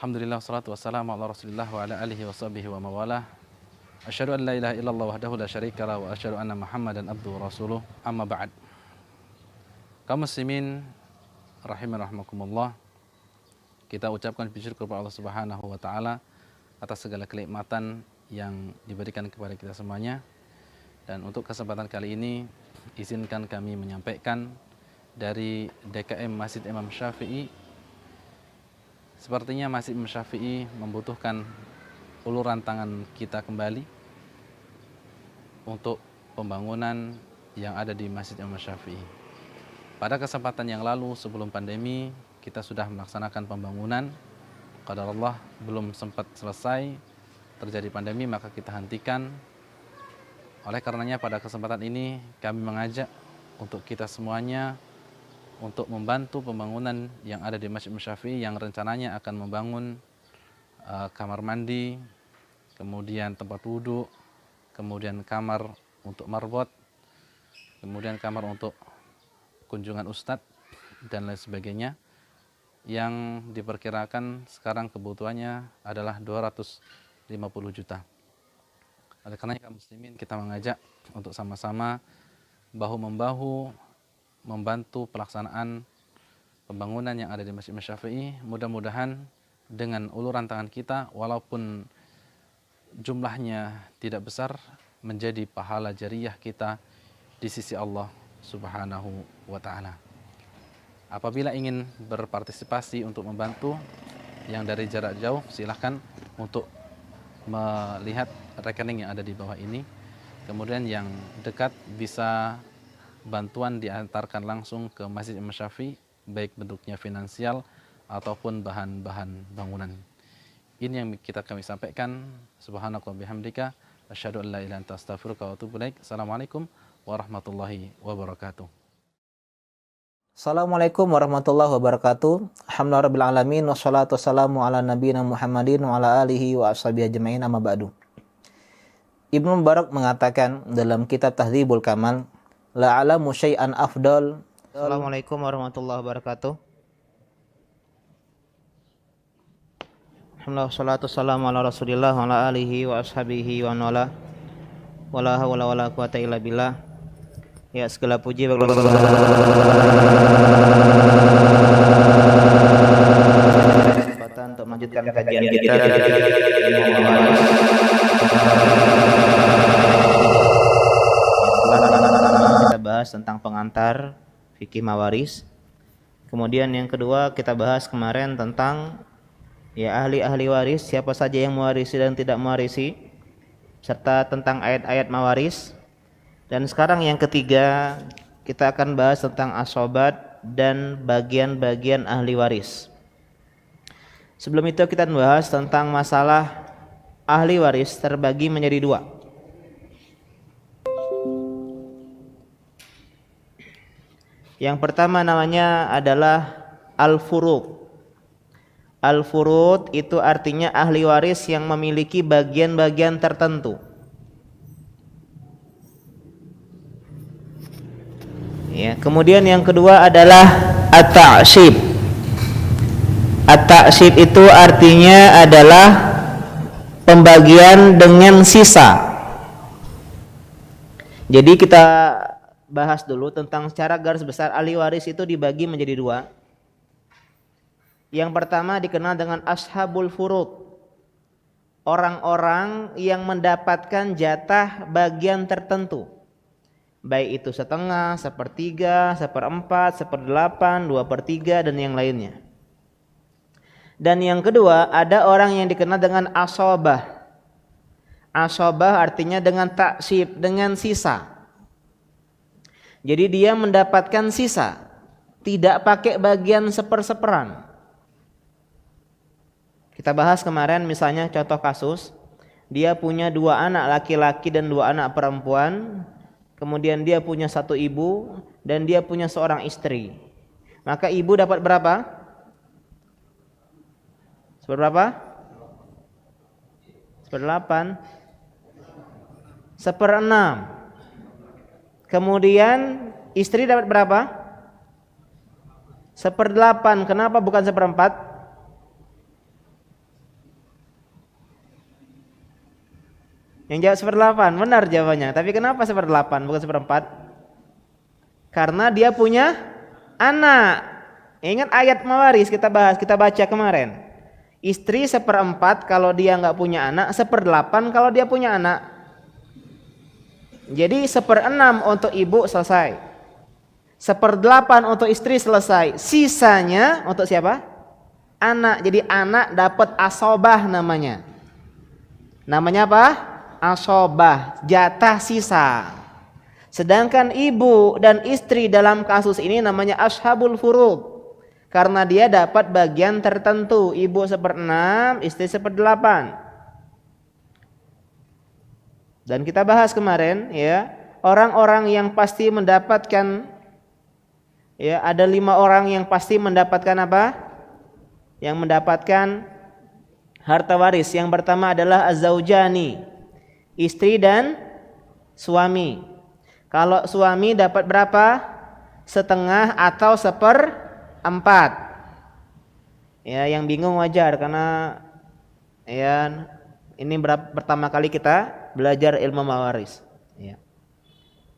Alhamdulillah, wassalatu wassalamu ala Rasulillah wa ala alihi wa sahbihi wa mawalah. Asyhadu an la ilaha illallah wahdahu la syarika lah wa asyhadu anna Muhammadan abduhu wa rasuluh. Amma ba'd. Kaum muslimin rahiman rahimakumullah. Kita ucapkan puji syukur kepada Allah Subhanahu wa taala atas segala kenikmatan yang diberikan kepada kita semuanya. Dan untuk kesempatan kali ini izinkan kami menyampaikan dari DKM Masjid Imam Syafi'i. Sepertinya Masjid Imam Syafi'i membutuhkan uluran tangan kita kembali untuk pembangunan yang ada di Masjid Imam Syafi'i. Pada kesempatan yang lalu sebelum pandemi kita sudah melaksanakan pembangunan. Qadarullah belum sempat selesai, terjadi pandemi maka kita hentikan. Oleh karenanya pada kesempatan ini kami mengajak untuk kita semuanya untuk membantu pembangunan yang ada di Masjid Imam Syafi'i yang rencananya akan membangun kamar mandi, kemudian tempat wudhu, kemudian kamar untuk marbot, kemudian kamar untuk kunjungan ustadz dan lain sebagainya, yang diperkirakan sekarang kebutuhannya adalah 250 juta. Oleh karena kaum muslimin kita mengajak untuk sama-sama bahu-membahu membantu pelaksanaan pembangunan yang ada di Masjid Imam Syafi'i. Mudah-mudahan dengan uluran tangan kita, walaupun jumlahnya tidak besar, menjadi pahala jariyah kita di sisi Allah Subhanahu wa ta'ala. Apabila ingin berpartisipasi untuk membantu yang dari jarak jauh, silahkan untuk melihat rekening yang ada di bawah ini. Kemudian yang dekat bisa bantuan diantarkan langsung ke Masjid Imam Syafi'i, baik bentuknya finansial ataupun bahan-bahan bangunan. Ini yang kami sampaikan. Subhanallah bihamdika, asyhadu an la ilaha illa anta astaghfiruka wa atubu ilaik. Assalamualaikum warahmatullahi wabarakatuh. Assalamualaikum warahmatullahi wabarakatuh. Alhamdulillahirabbil alamin wassalatu wassalamu ala nabiyina Muhammadin wa ala alihi wa ashabihi ajmain, amma ba'du. Ibnu Mubarak mengatakan dalam kitab Tahdzibul Kamal, la alamu syai'an afdal. Assalamualaikum warahmatullahi wabarakatuh. Alhamdulillah wassalatu wassalamu ala Rasulillah wa ala alihi wa ashabihi wa wala. Wala haula wala quwata illa billah. Ya, segala puji bagi Allah kesempatan untuk melanjutkan kajian kita. Kita bahas tentang pengantar fikih mawaris. Kemudian yang kedua kita bahas kemarin tentang ahli-ahli waris, siapa saja yang mewarisi dan tidak mewarisi, serta tentang ayat-ayat mawaris. Dan sekarang yang ketiga kita akan bahas tentang asobat dan bagian-bagian ahli waris. Sebelum itu kita bahas tentang masalah ahli waris terbagi menjadi dua. Yang pertama namanya adalah al-furud. Al-furud itu artinya ahli waris yang memiliki bagian-bagian tertentu. Ya, kemudian yang kedua adalah at-ta'sib. At-ta'sib itu artinya adalah pembagian dengan sisa. Jadi kita bahas dulu tentang secara garis besar ahli waris itu dibagi menjadi dua. Yang pertama dikenal dengan ashabul furud. Orang-orang yang mendapatkan jatah bagian tertentu. Baik itu setengah, sepertiga, seperempat, seperdelapan, 2/3 dan yang lainnya. Dan yang kedua ada orang yang dikenal dengan asobah. Asobah artinya dengan taksib, dengan sisa. Jadi dia mendapatkan sisa, tidak pakai bagian seper-seperan. Kita bahas kemarin misalnya contoh kasus, dia punya 2 anak laki-laki dan 2 anak perempuan. Kemudian dia punya 1 ibu dan dia punya seorang istri. Maka ibu dapat berapa? Seberapa? 1/8. 1/6. Kemudian istri dapat berapa? 1/8. Kenapa bukan 1/4? Yang jawab 1/8, benar jawabannya. Tapi kenapa 1/8 bukan 1/4? Karena dia punya anak. Ingat ayat mawaris kita bahas, kita baca kemarin. Istri 1/4 kalau dia nggak punya anak, 1/8 kalau dia punya anak. Jadi 1/6 untuk ibu selesai, 1/8 untuk istri selesai. Sisanya untuk siapa? Anak. Jadi anak dapat asobah namanya. Namanya apa? Asobah, jatah sisa. Sedangkan ibu dan istri dalam kasus ini namanya ashabul furud, karena dia dapat bagian tertentu. Ibu 1/6, istri 1/8. Dan kita bahas kemarin ya, orang-orang yang pasti mendapatkan, ya ada 5 orang yang pasti mendapatkan apa? Yang mendapatkan harta waris. Yang pertama adalah az-zaujani, istri dan suami. Kalau suami dapat berapa? 1/2 atau 1/4. Ya, yang bingung wajar karena ya ini pertama kali kita belajar ilmu mawaris. Ya.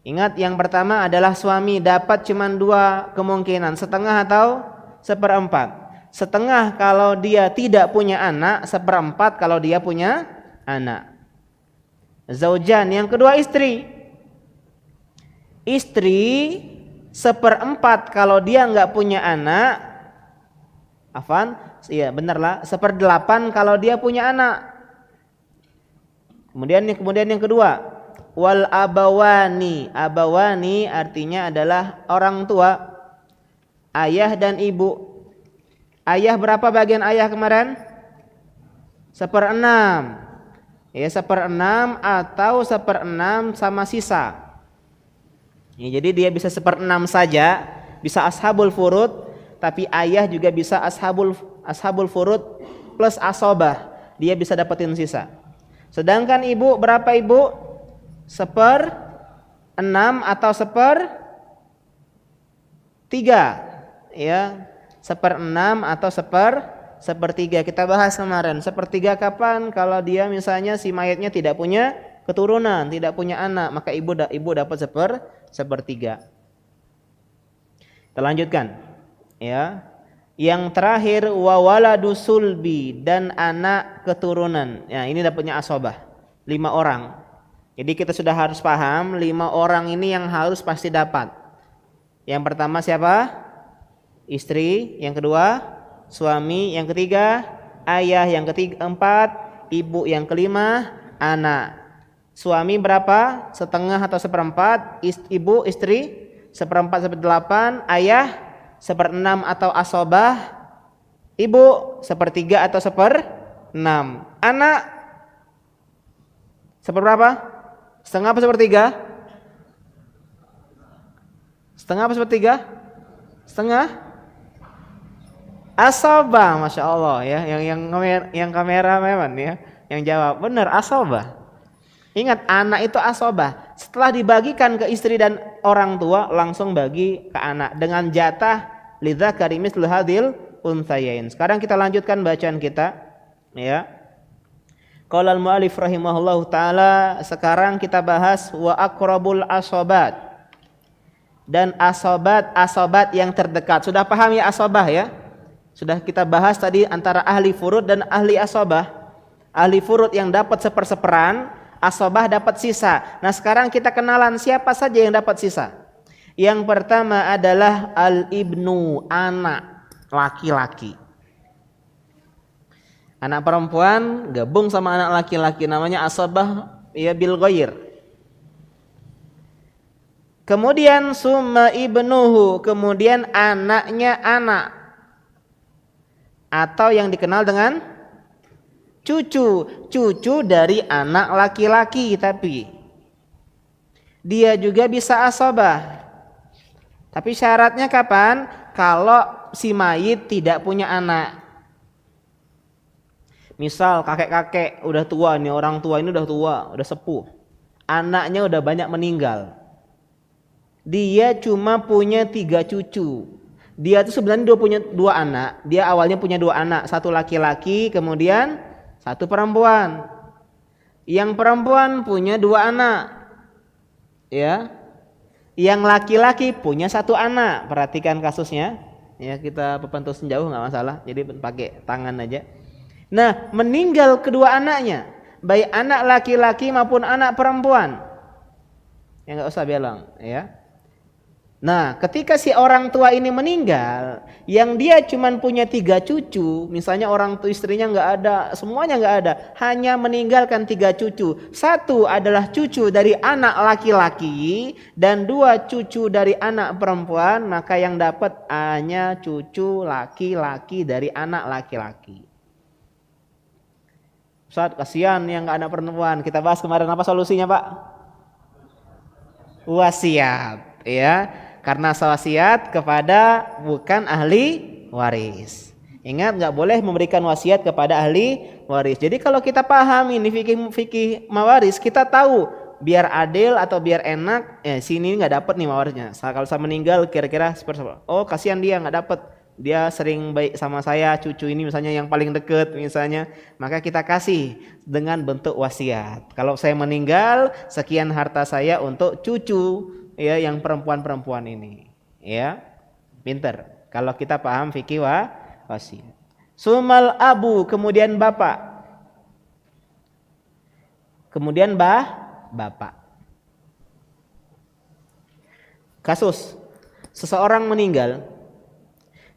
Ingat yang pertama adalah suami dapat cuma 2 kemungkinan, 1/2 atau 1/4. 1/2 kalau dia tidak punya anak, 1/4 kalau dia punya anak. Zaujan. Yang kedua istri. Istri 1/4 kalau dia nggak punya anak. Afan, iya benarlah 1/8 kalau dia punya anak. Kemudian yang kedua, wal abawani. Abawani artinya adalah orang tua, ayah dan ibu. Ayah berapa bagian ayah kemarin? 1/6. Ya 1/6 atau 1/6 sama sisa. Ya, jadi dia bisa 1/6 saja, bisa ashabul furud, tapi ayah juga bisa ashabul furud plus asobah. Dia bisa dapetin sisa. Sedangkan ibu berapa ibu? 1/6 atau 1/3. Ya, 1/6 atau 1/3. Kita bahas kemarin. 1/3 kapan? Kalau dia misalnya si mayatnya tidak punya keturunan, tidak punya anak, maka ibu dapat 1/3. Kita lanjutkan. Ya. Yang terakhir wa waladu sulbi, dan anak keturunan. Ya, ini dapatnya asobah. 5 orang. Jadi kita sudah harus paham 5 orang ini yang harus pasti dapat. Yang pertama siapa? Istri. Yang kedua suami. Yang ketiga ayah. Yang keempat ibu. Yang kelima anak. Suami berapa? 1/2 atau 1/4. Ibu istri 1/4 1/8. Ayah 1/6 atau asobah. Ibu 1/3 atau 1/6. Anak seberapa? 1/2 apa 1/3? 1/2 apa 1/3? 1/2. Asobah, masya Allah ya. Yang kameramen ya, yang jawab benar asobah. Ingat, anak itu asobah. Setelah dibagikan ke istri dan orang tua, langsung bagi ke anak dengan jatah lidzakari mithlu hadhil unthayain. Sekarang kita lanjutkan bacaan kita ya. Qala al-mu'allif rahimahullahu taala, sekarang kita bahas wa aqrabul asobat. Dan asobat yang terdekat. Sudah paham ya asobah ya? Sudah kita bahas tadi antara ahli furud dan ahli asobah. Ahli furud yang dapat 1/1, asobah dapat sisa. Nah sekarang kita kenalan siapa saja yang dapat sisa. Yang pertama adalah al-ibnu, anak laki-laki. Anak perempuan gabung sama anak laki-laki, namanya asobah ya bil ghair. Kemudian summa ibnuhu, kemudian anaknya anak, atau yang dikenal dengan cucu dari anak laki-laki, tapi dia juga bisa asobah. Tapi syaratnya kapan? Kalau si mayit tidak punya anak. Misal kakek-kakek udah tua nih, orang tua ini udah tua, udah sepuh, anaknya udah banyak meninggal. Dia cuma punya 3 cucu. Dia tuh sebenarnya punya 2 anak. Dia awalnya punya 2 anak, 1 laki-laki, kemudian 1 perempuan. Yang perempuan punya 2 anak. Ya. Yang laki-laki punya 1 anak. Perhatikan kasusnya. Ya, kita pepentusin jauh nggak masalah. Jadi pakai tangan aja. Nah, meninggal kedua anaknya, baik anak laki-laki maupun anak perempuan. Ya nggak usah bilang, ya. Nah, ketika si orang tua ini meninggal, yang dia cuman punya 3 cucu, misalnya orang tua istrinya nggak ada, semuanya nggak ada, hanya meninggalkan 3 cucu. 1 adalah cucu dari anak laki-laki dan 2 cucu dari anak perempuan, maka yang dapat hanya cucu laki-laki dari anak laki-laki. Ustaz, kasihan yang nggak anak perempuan. Kita bahas kemarin, apa solusinya, Pak? Wasiat, ya. Karena wasiat kepada bukan ahli waris. Ingat, nggak boleh memberikan wasiat kepada ahli waris. Jadi kalau kita paham ini fikih mawaris, kita tahu biar adil atau biar enak. Sini nggak dapat nih mawarisnya. Kalau saya meninggal kira-kira seperti apa? Oh, kasihan dia nggak dapat. Dia sering baik sama saya, cucu ini misalnya yang paling deket misalnya, maka kita kasih dengan bentuk wasiat. Kalau saya meninggal, sekian harta saya untuk cucu, ya, yang perempuan-perempuan ini, ya. Pinter kalau kita paham fikih wasiat. Sumal abu, kemudian bapak, kemudian bapak. Kasus seseorang meninggal,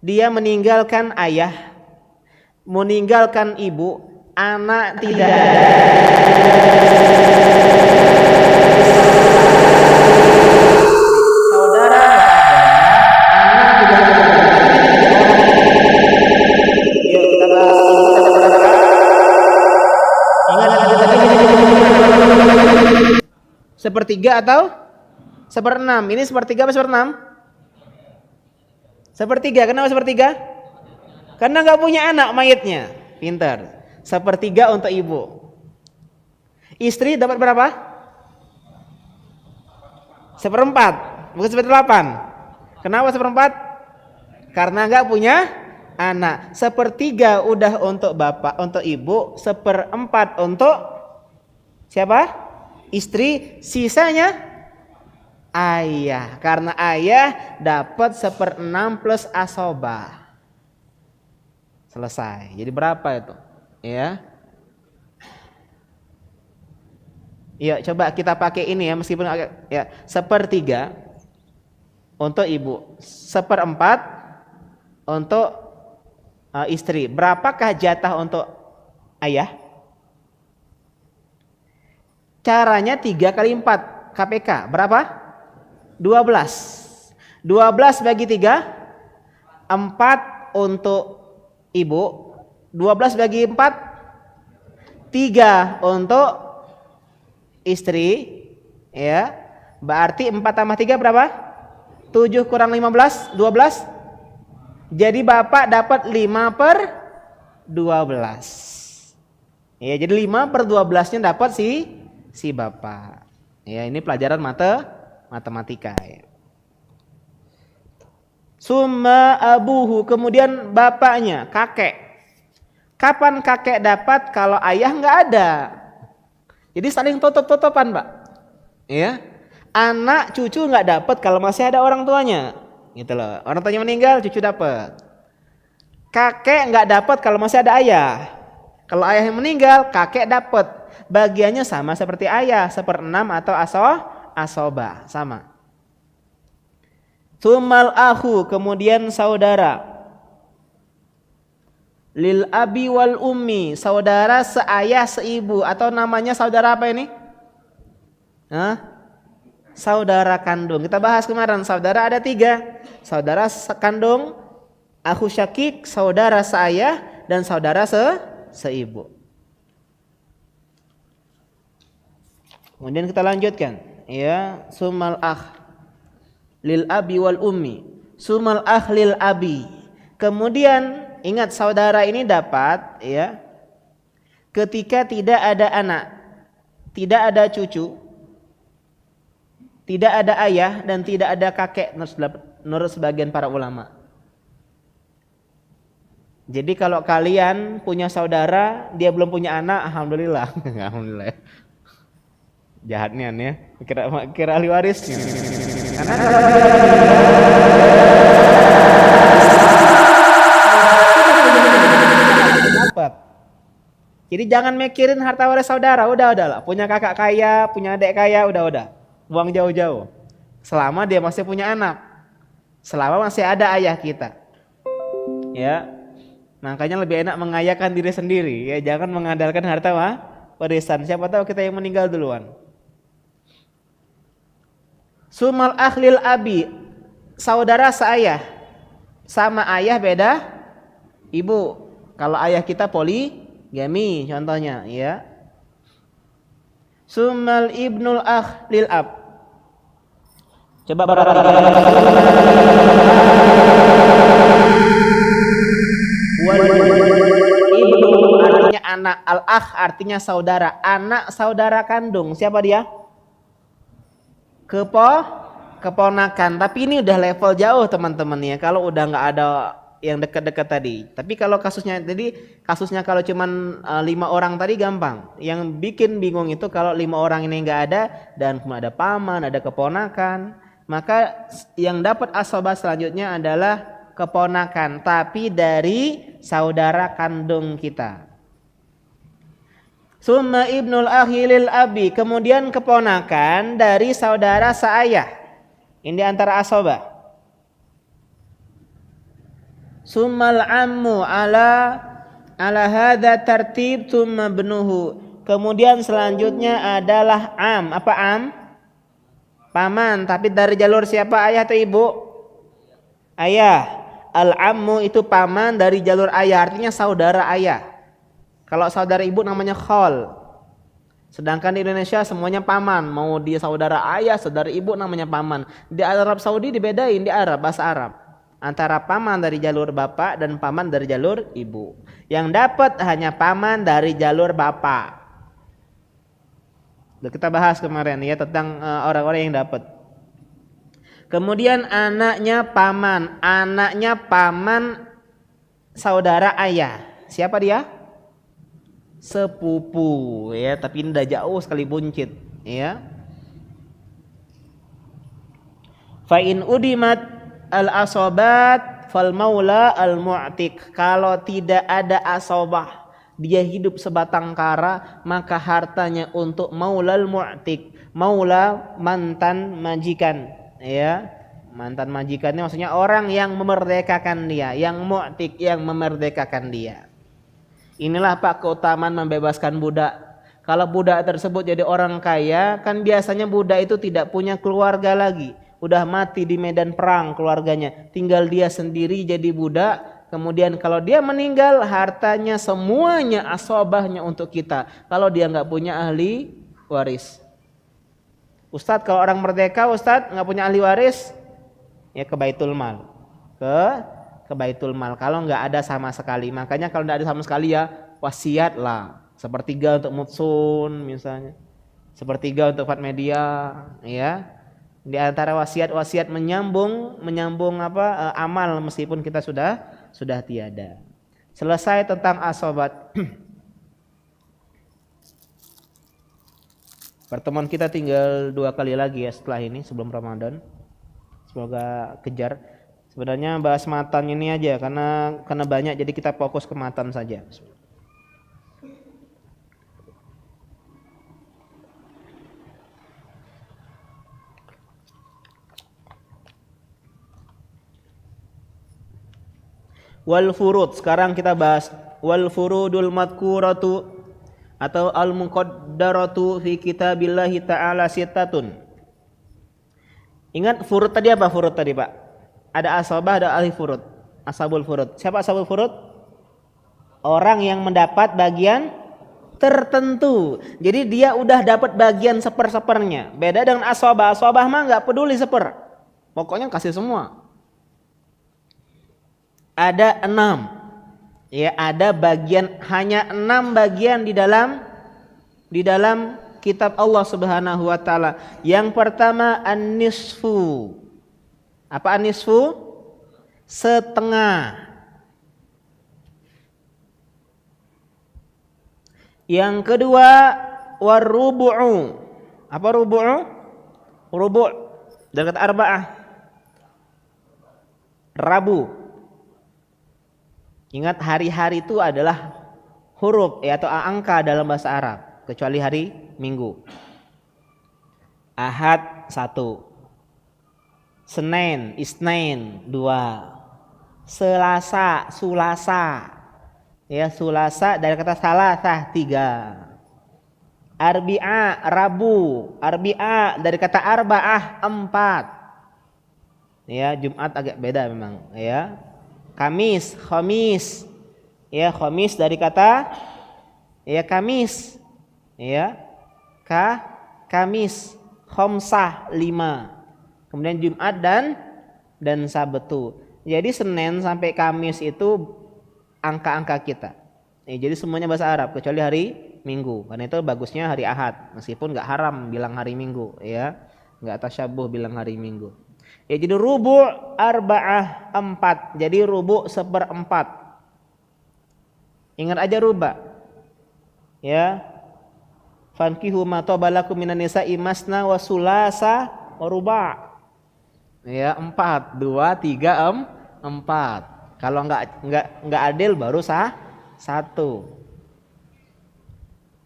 dia meninggalkan ayah, meninggalkan ibu, anak tidak saudara nggak ada, anak tidak ada, yuk kita bahas ini, kita berapa? Ingat tadi 1/3 atau 1/6? Ini 1/3 apa 1/6? 1/3. Kenapa 1/3? Karena nggak punya anak mayitnya. Pintar. 1/3 untuk ibu. Istri dapat berapa? 1/4. Bukan 1/8. Kenapa 1/4? Karena nggak punya anak. 1/3 udah untuk bapak, untuk ibu. 1/4 untuk siapa? Istri. Sisanya ayah, karena ayah dapat 1/6 plus asobah. Selesai. Jadi berapa itu? Ya. Ya, coba kita pakai ini ya, meskipun agak ya, 1/3 untuk ibu, 1/4 untuk istri. Berapakah jatah untuk ayah? Caranya 3 kali 4 KPK. Berapa? 12. 12 bagi 3, 4 untuk ibu. 12 bagi 4, 3 untuk istri, ya. Berarti 4 tambah 3 berapa? 7 kurang 15, 12. Jadi bapak dapat 5/12. Ya, jadi 5/12-nya dapat si bapak. Ya, ini pelajaran matematika, ya. Summa abuhu, kemudian bapaknya, kakek. Kapan kakek dapat? Kalau ayah nggak ada. Jadi saling tutup-tutupan, Pak. Ya. Anak cucu nggak dapat kalau masih ada orang tuanya. Gitu loh. Orang tuanya meninggal, cucu dapat. Kakek nggak dapat kalau masih ada ayah. Kalau ayah yang meninggal, kakek dapat. Bagiannya sama seperti ayah, 1/6 atau asobah, sama. Sumal akhu, kemudian saudara. Lil abi wal ummi, saudara seayah seibu, atau namanya saudara apa ini? Saudara kandung. Kita bahas kemarin, saudara ada 3. Saudara kandung, akhu syakik, saudara seayah, dan saudara seibu. Kemudian kita lanjutkan, ya, sumal akh lil abi wal ummi, sumal akh lil abi. Kemudian ingat, saudara ini dapat, ya, ketika tidak ada anak, tidak ada cucu, tidak ada ayah, dan tidak ada kakek menurut sebagian para ulama. Jadi kalau kalian punya saudara, dia belum punya anak, alhamdulillah. Alhamdulillah. Jahatnya nih ya. Kira ahli waris. Karena kalau dapat. Jadi jangan mikirin harta waris saudara, udahlah. Punya kakak kaya, punya adik kaya, udah. Buang jauh-jauh. Selama dia masih punya anak. Selama masih ada ayah kita. Ya. Makanya lebih enak mengayakan diri sendiri, ya jangan mengandalkan harta warisan. Siapa tahu kita yang meninggal duluan. Sumal akhlil abi, saudara seayah. Sama ayah beda ibu. Kalau ayah kita poligami contohnya, ya. Sumal ibnul akhlil ab. Coba perhatikan. Ibnu artinya anak, al-akh artinya saudara, anak saudara kandung. Siapa dia? Keponakan. Tapi ini udah level jauh teman-teman ya. Kalau udah nggak ada yang dekat-dekat tadi. Tapi kalau kasusnya kalau cuman 5 orang tadi gampang. Yang bikin bingung itu kalau 5 orang ini nggak ada dan kemudian ada paman, ada keponakan, maka yang dapat asabah selanjutnya adalah keponakan, tapi dari saudara kandung kita. Summa ibnul akhilil abi, kemudian keponakan dari saudara seayah. Ini antara asabah. Summal ammu ala hadza tartib summa ibnuhu. Kemudian selanjutnya adalah am. Apa am? Paman, tapi dari jalur siapa? Ayah atau ibu? Ayah. Al-ammu itu paman dari jalur ayah, artinya saudara ayah. Kalau saudara ibu namanya khol. Sedangkan di Indonesia semuanya paman, mau dia saudara ayah, saudara ibu namanya paman. Di Arab Saudi dibedain di Arab, bahasa Arab. Antara paman dari jalur bapak dan paman dari jalur ibu. Yang dapat hanya paman dari jalur bapak. Kita bahas kemarin ya tentang orang-orang yang dapat. Kemudian anaknya paman saudara ayah. Siapa dia? Sepupu ya, tapi ini udah jauh sekali buncit ya. Fa in udimat al asobat fal maula al mu'tik. Kalau tidak ada asobah, dia hidup sebatang kara, maka hartanya untuk maulal mu'tik. Maula mantan majikan. Ya, mantan majikannya maksudnya orang yang memerdekakan dia, yang mu'tik, yang memerdekakan dia. Inilah Pak keutamaan membebaskan budak. Kalau budak tersebut jadi orang kaya, kan biasanya budak itu tidak punya keluarga lagi, udah mati di medan perang keluarganya, tinggal dia sendiri jadi budak. Kemudian kalau dia meninggal, hartanya semuanya asobahnya untuk kita. Kalau dia nggak punya ahli waris. Ustadz, kalau orang merdeka, Ustadz nggak punya ahli waris, ya ke Baitul Mal, ke Baitul Mal. Kalau nggak ada sama sekali, makanya kalau nggak ada sama sekali ya wasiat lah, 1/3 untuk Mutsun misalnya, 1/3 untuk Fatmedia, ya. Di antara wasiat menyambung amal meskipun kita sudah tiada. Selesai tentang asobat. Pertemuan kita tinggal 2 kali lagi ya setelah ini sebelum Ramadan. Semoga kejar. Sebenarnya bahas matan ini aja karena banyak, jadi kita fokus ke matan saja. Wal furud, sekarang kita bahas wal furudul madkuratu atau al-muqaddaratu fi kitabillahi ta'ala sittatun. Ingat furud tadi apa? Furud tadi Pak, ada asabah, ada ahli furud, ashabul furud. Siapa ashabul furud? Orang yang mendapat bagian tertentu. Jadi dia udah dapat bagian sepernya. Beda dengan ashabah. Ashabah mah nggak peduli seper, pokoknya kasih semua. Ada 6. Ya, ada bagian, hanya 6 bagian di dalam kitab Allah Subhanahu wa taala. Yang pertama an-nisfu. Apa an-nisfu? Setengah. Yang kedua warubu'u. Apa rubu'u? Rubu' dari kata arba'ah. Rabu. Ingat hari-hari itu adalah huruf atau angka dalam bahasa Arab, kecuali hari Minggu. Ahad 1, Senin, Isnin 2, Selasa, Sulasa. Ya, Sulasa dari kata salasah 3. Arbi'a, Rabu. Arbi'a dari kata arba'ah 4. Ya, Jumat agak beda memang, ya. Kamis, Khamis. Ya, Khamis dari kata ya Kamis. Ya. Kamis. Khamsah 5. Kemudian Jumat dan Sabtu. Jadi Senin sampai Kamis itu angka-angka kita. Jadi semuanya bahasa Arab kecuali hari Minggu. Karena itu bagusnya hari Ahad, meskipun nggak haram bilang hari Minggu, ya. Nggak tasyabuh bilang hari Minggu. Ya, jadi rubu' arba'ah 4. Jadi rubu' 1/4. Ingat aja ruba. Ya. Fankihu ma tabalakum minan nisa'i masna wa sulasa wa ruba'. Ya, 4, 2, 3, 4. Kalau enggak adil baru 1.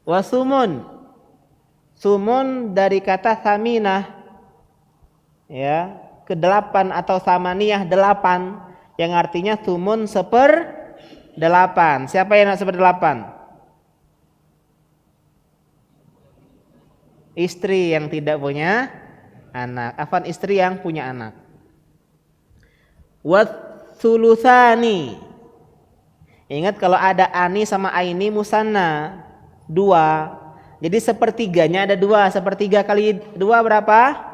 Wasumun. Sumun dari kata saminah. Ya, ke-8 atau samaniyah 8 yang artinya sumun 1/8. Siapa yang nak 1/8? Istri yang tidak punya anak. Afan, istri yang punya anak. Watsulutsani. Ingat kalau ada ani sama aini musanna 2. Jadi 1/3-nya ada 2. 1/3 kali 2 berapa?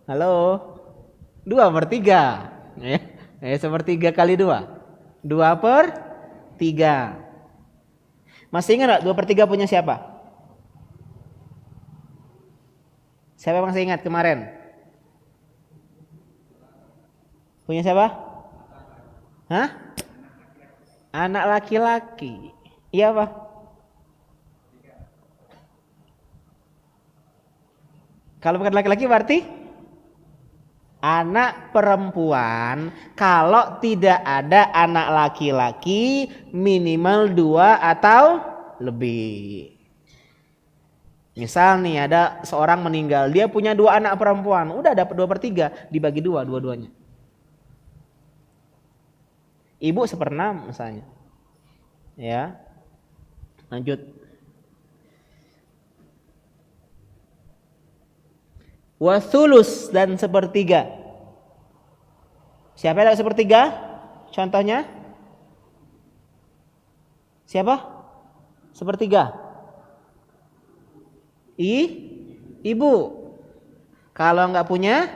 Halo? 2/3. Ya, 1/3 kali 2. 2/3. Masih ingat gak 2/3 punya siapa? Siapa yang masih ingat kemarin? Punya siapa? Hah? Anak laki-laki. Iya apa? Kalau bukan laki-laki berarti anak perempuan. Kalau tidak ada anak laki-laki minimal 2 atau lebih. Misal nih ada seorang meninggal, dia punya 2 anak perempuan, udah dapat 2/3, dibagi 2 dua-duanya. Ibu 1/6 misalnya. Ya. Lanjut. Wasulus dan 1/3. Siapa yang dapat 1/3? Contohnya? Siapa? 1/3. Ibu. Kalau enggak punya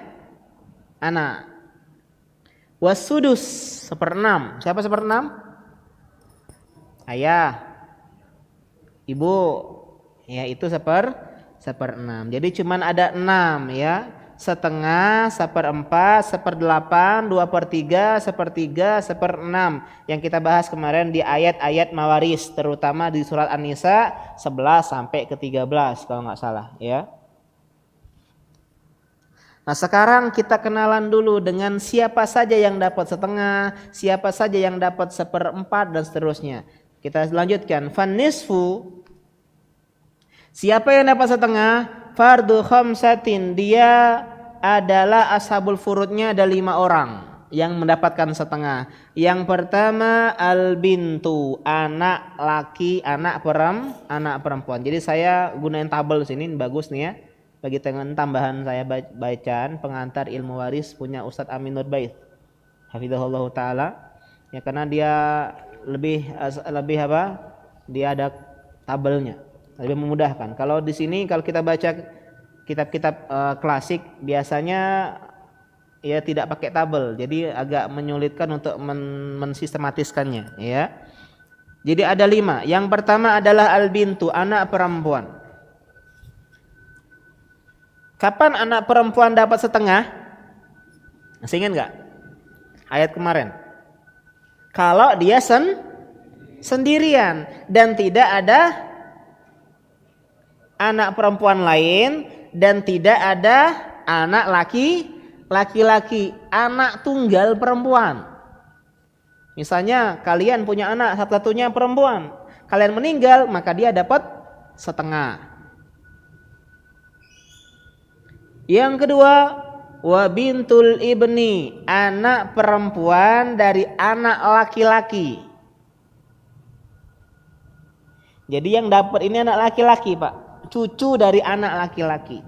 anak. Wasudus 1/6. Siapa 1/6? Ayah. Ibu. Ya, itu 1/6. Jadi cuman ada 6, ya. 1/2, 1/4, 1/8, 2/3, 1/3, 1/6 yang kita bahas kemarin di ayat-ayat mawaris, terutama di surat An-Nisa 11 sampai ke 13 kalau nggak salah, ya. Nah, sekarang kita kenalan dulu dengan siapa saja yang dapat 1/2, siapa saja yang dapat 1/4 dan seterusnya. Kita lanjutkan. Fanisfu. Siapa yang dapat 1/2? Fardu khamsatin, dia adalah ashabul furudnya, ada 5 orang yang mendapatkan 1/2. Yang pertama al-bintu, anak laki, anak perempuan. Jadi saya gunain tabel sini, bagus nih ya. Bagi tambahan saya bacaan pengantar ilmu waris punya Ustadz Amin Nurbaith hafizahullah taala. Ya, karena dia lebih apa? Dia ada tabelnya. Lebih memudahkan. Kalau di sini kalau kita baca kitab-kitab klasik biasanya ya tidak pakai tabel, jadi agak menyulitkan untuk mensistematiskannya, ya. Jadi ada 5. Yang pertama adalah al-bintu, anak perempuan. Kapan anak perempuan dapat 1/2? Masih ingat nggak ayat kemarin? Kalau dia sendirian dan tidak ada anak perempuan lain dan tidak ada anak laki-laki, anak tunggal perempuan. Misalnya kalian punya anak satu-satunya perempuan, kalian meninggal maka dia dapat setengah. Yang kedua, wa bintul ibni, anak perempuan dari anak laki-laki. Jadi yang dapat ini anak laki-laki, Pak, cucu dari anak laki-laki.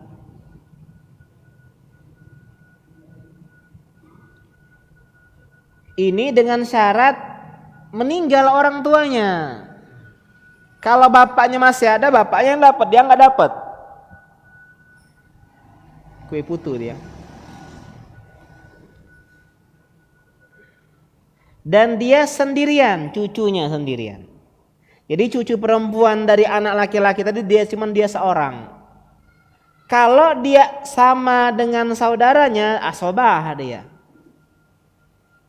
Ini dengan syarat meninggal orang tuanya. Kalau bapaknya masih ada, bapaknya yang dapat, dia nggak dapat. Kue putu dia. Dan dia sendirian, cucunya sendirian. Jadi cucu perempuan dari anak laki-laki tadi dia seorang. Kalau dia sama dengan saudaranya, asobah dia.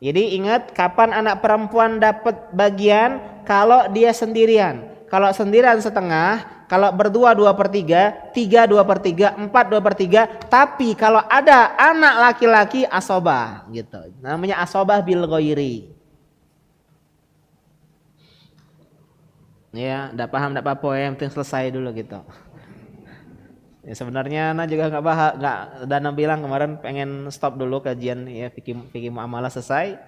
Jadi ingat kapan anak perempuan dapat bagian, kalau dia sendirian. Kalau sendirian setengah, kalau berdua 2/3, 3 2/3, 4 2/3. Tapi kalau ada anak laki-laki asobah gitu. Namanya asobah bil ghairi. Ya, enggak paham enggak apa-apa, yang penting selesai dulu gitu. Ya sebenarnya Ana juga Dana bilang kemarin pengen stop dulu kajian ya fikih muamalah selesai.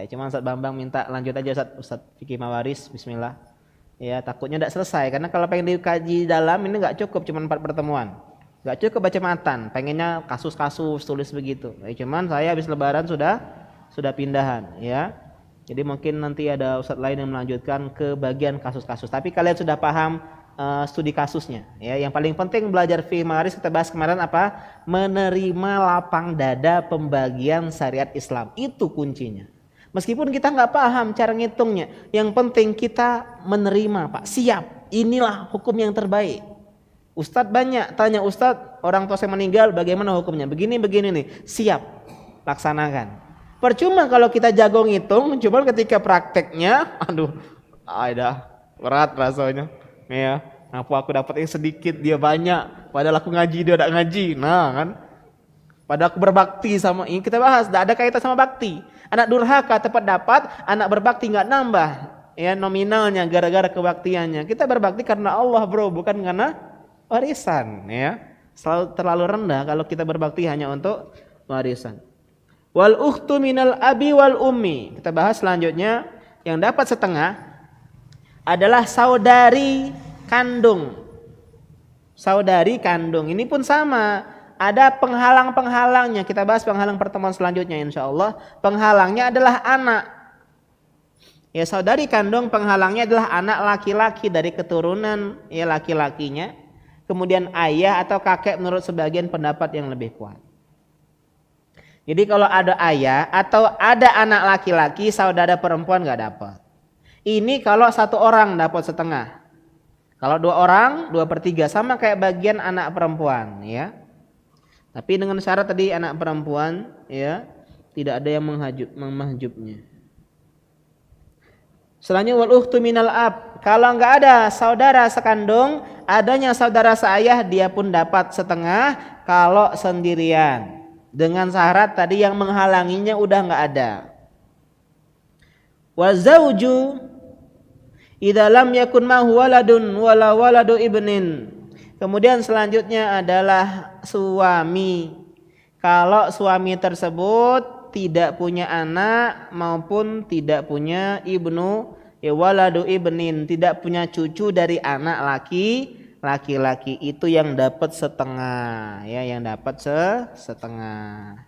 Cuma Ustaz Bambang minta lanjut aja Ustaz fikih mawaris, bismillah. Ya takutnya enggak selesai karena kalau pengen dikaji dalam ini enggak cukup cuma 4 pertemuan. Enggak cukup baca matan, pengennya kasus-kasus tulis begitu. Cuman saya habis lebaran sudah pindahan ya. Jadi mungkin nanti ada ustaz lain yang melanjutkan ke bagian kasus-kasus. Tapi kalian sudah paham studi kasusnya. Ya, yang paling penting belajar fikih mawaris kita bahas kemarin apa? Menerima lapang dada pembagian syariat Islam. Itu kuncinya. Meskipun kita nggak paham cara ngitungnya, yang penting kita menerima, Pak. Siap. Inilah hukum yang terbaik. Ustadz banyak tanya Ustadz, orang tua saya meninggal, bagaimana hukumnya? Begini nih. Siap. Laksanakan. Percuma kalau kita jago ngitung, cuma ketika prakteknya, berat rasanya. Ya, aku dapat yang sedikit, dia banyak. Padahal aku ngaji, dia tidak ngaji. Nah kan, padahal aku berbakti sama ini kita bahas, tidak ada kaitan sama bakti. Anak durhaka tepat dapat, anak berbakti nggak nambah. Ya nominalnya gara-gara kebaktiannya. Kita berbakti karena Allah bro, bukan karena warisan. Ya, terlalu rendah kalau kita berbakti hanya untuk warisan. Wal ukhtu minal abi wal ummi. Kita bahas selanjutnya yang dapat setengah adalah saudari kandung. Saudari kandung ini pun sama, ada penghalang-penghalangnya. Kita bahas penghalang pertemuan selanjutnya insyaallah. Penghalangnya adalah anak. Ya saudari kandung penghalangnya adalah anak laki-laki dari keturunan ya laki-lakinya. Kemudian ayah atau kakek menurut sebagian pendapat yang lebih kuat. Jadi kalau ada ayah atau ada anak laki-laki, saudara perempuan nggak dapat. Ini kalau satu orang dapat setengah. Kalau 2 orang 2/3 sama kayak bagian anak perempuan, ya. Tapi dengan syarat tadi anak perempuan, ya tidak ada yang menghajubnya. Selanjutnya wal ukhtu minal ab. Kalau nggak ada saudara sekandung, adanya saudara seayah, dia pun dapat setengah kalau sendirian. Dengan syarat tadi yang menghalanginya udah nggak ada. Wa zauju idza lam yakun mahu waladun wala waladu ibnin. Kemudian selanjutnya adalah suami. Kalau suami tersebut tidak punya anak maupun tidak punya ibnu, ya waladu ibnin, tidak punya cucu dari anak laki-laki itu yang dapat setengah, ya yang dapat setengah.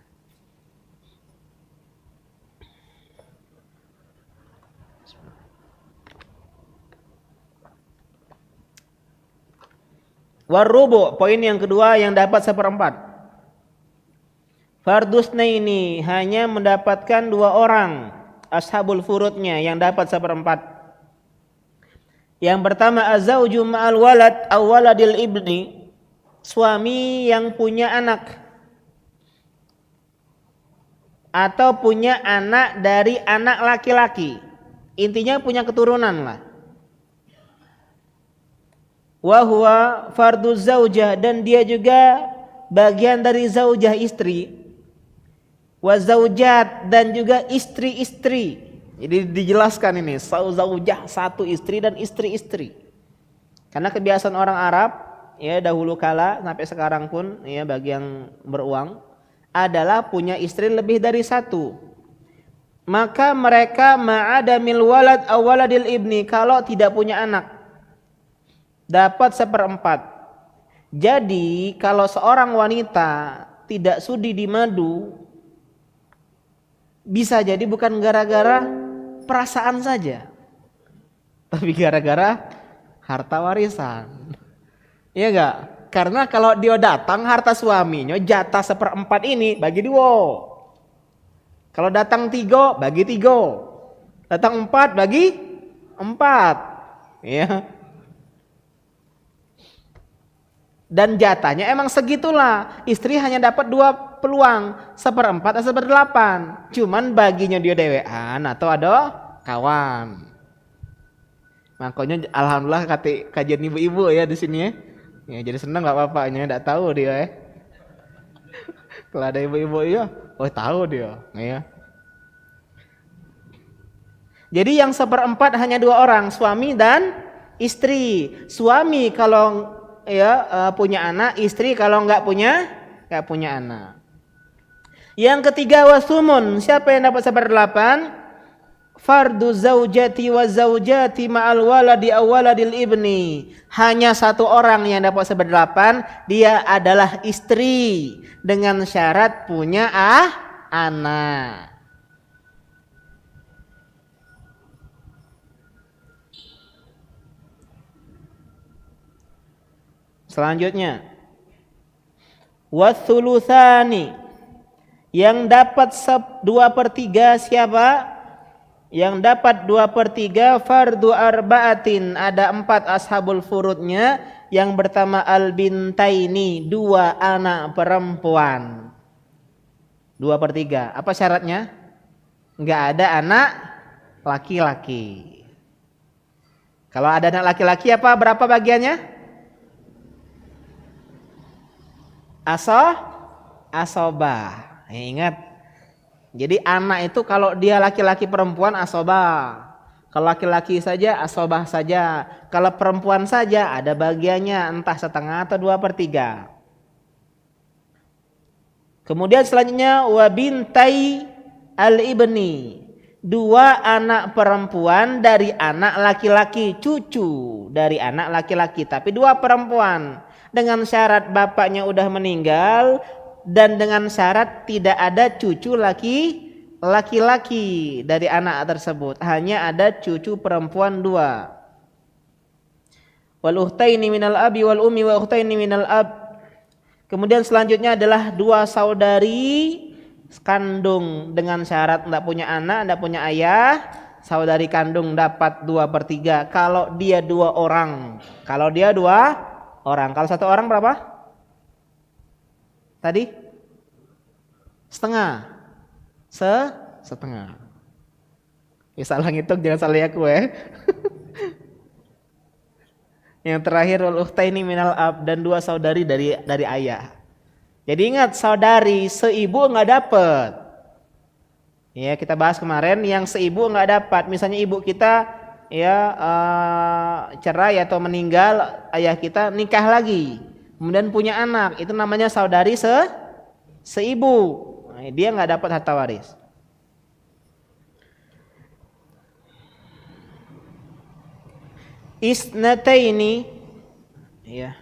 Warubu, poin yang kedua yang dapat 1/4. Fardusna ini hanya mendapatkan 2 orang ashabul furudnya yang dapat 1/4. Yang pertama azauju ma'al walad aw waladil ibni, suami yang punya anak atau punya anak dari anak laki-laki. Intinya punya keturunan lah. Wa huwa fardu zaujah, dan dia juga bagian dari zaujah istri. Wa zaujat, dan juga istri-istri. Jadi dijelaskan ini, zaujah satu istri dan istri-istri. Karena kebiasaan orang Arab ya dahulu kala sampai sekarang pun ya bagi yang beruang adalah punya istri lebih dari satu. Maka mereka ma'adamil walad awaladil ibni, kalau tidak punya anak dapat 1/4. Jadi kalau seorang wanita tidak sudi di madu, bisa jadi bukan gara-gara perasaan saja, tapi gara-gara harta warisan. Iya enggak? Karena kalau dia datang harta suaminya jatah 1/4 ini bagi 2. Kalau datang 3 bagi 3. Datang 4 bagi 4. Ya. Dan jatahnya emang segitulah. Istri hanya dapat 2 peluang, 1/4 atau 1/8. Cuman baginya dia dewean atau ada kawan. Makanya alhamdulillah kajian ibu-ibu ya di sini ya. Ya jadi senang enggak bapaknya enggak tahu dia ya. Kalau ada ibu-ibu ya, oh tahu dia, ya. Jadi yang 1/4 hanya 2 orang, suami dan istri. Suami kalau ya punya anak, istri kalau enggak punya anak. Yang ketiga wasumun, siapa yang dapat 1/8? Fardu zaujati wa zaujati ma'al waladi awaladil ibni. Hanya 1 orang yang dapat 1/8, dia adalah istri dengan syarat punya anak. Selanjutnya wathulutsani, yang dapat 2/3 siapa? Yang dapat 2/3 fardu arba'atin, ada 4 ashabul furudnya. Yang pertama al bintaini, 2 anak perempuan. 2/3. Apa syaratnya? Enggak ada anak laki-laki. Kalau ada anak laki-laki apa berapa bagiannya? Asobah. Ingat. Jadi anak itu kalau dia laki-laki perempuan asobah. Kalau laki-laki saja asobah saja. Kalau perempuan saja ada bagiannya entah 1/2 atau 2/3. Kemudian selanjutnya wabintai al-ibni, 2 anak perempuan dari anak laki-laki, cucu dari anak laki-laki, tapi 2 perempuan. Dengan syarat bapaknya udah meninggal dan dengan syarat tidak ada cucu laki-laki dari anak tersebut, hanya ada cucu perempuan 2. Wal ukhtaini minal abi wal ummi wa ukhtaini minal ab. Kemudian selanjutnya adalah 2 saudari kandung dengan syarat enggak punya anak, enggak punya ayah. Saudari kandung dapat 2/3 kalau dia 2 orang. Kalau dia 2 orang, kalau 1 orang berapa? Tadi setengah. Setengah. Ya salah ngitung, jangan salah aku ya. Yang terakhir wal ukhtaini minal ab, dan 2 saudari dari ayah. Jadi ingat, saudari seibu enggak dapat. Ya, kita bahas kemarin yang seibu enggak dapat. Misalnya ibu kita ya cerai atau meninggal, ayah kita nikah lagi, kemudian punya anak, itu namanya saudari seibu. Nah, dia nggak dapat harta waris. Isnataini, ya,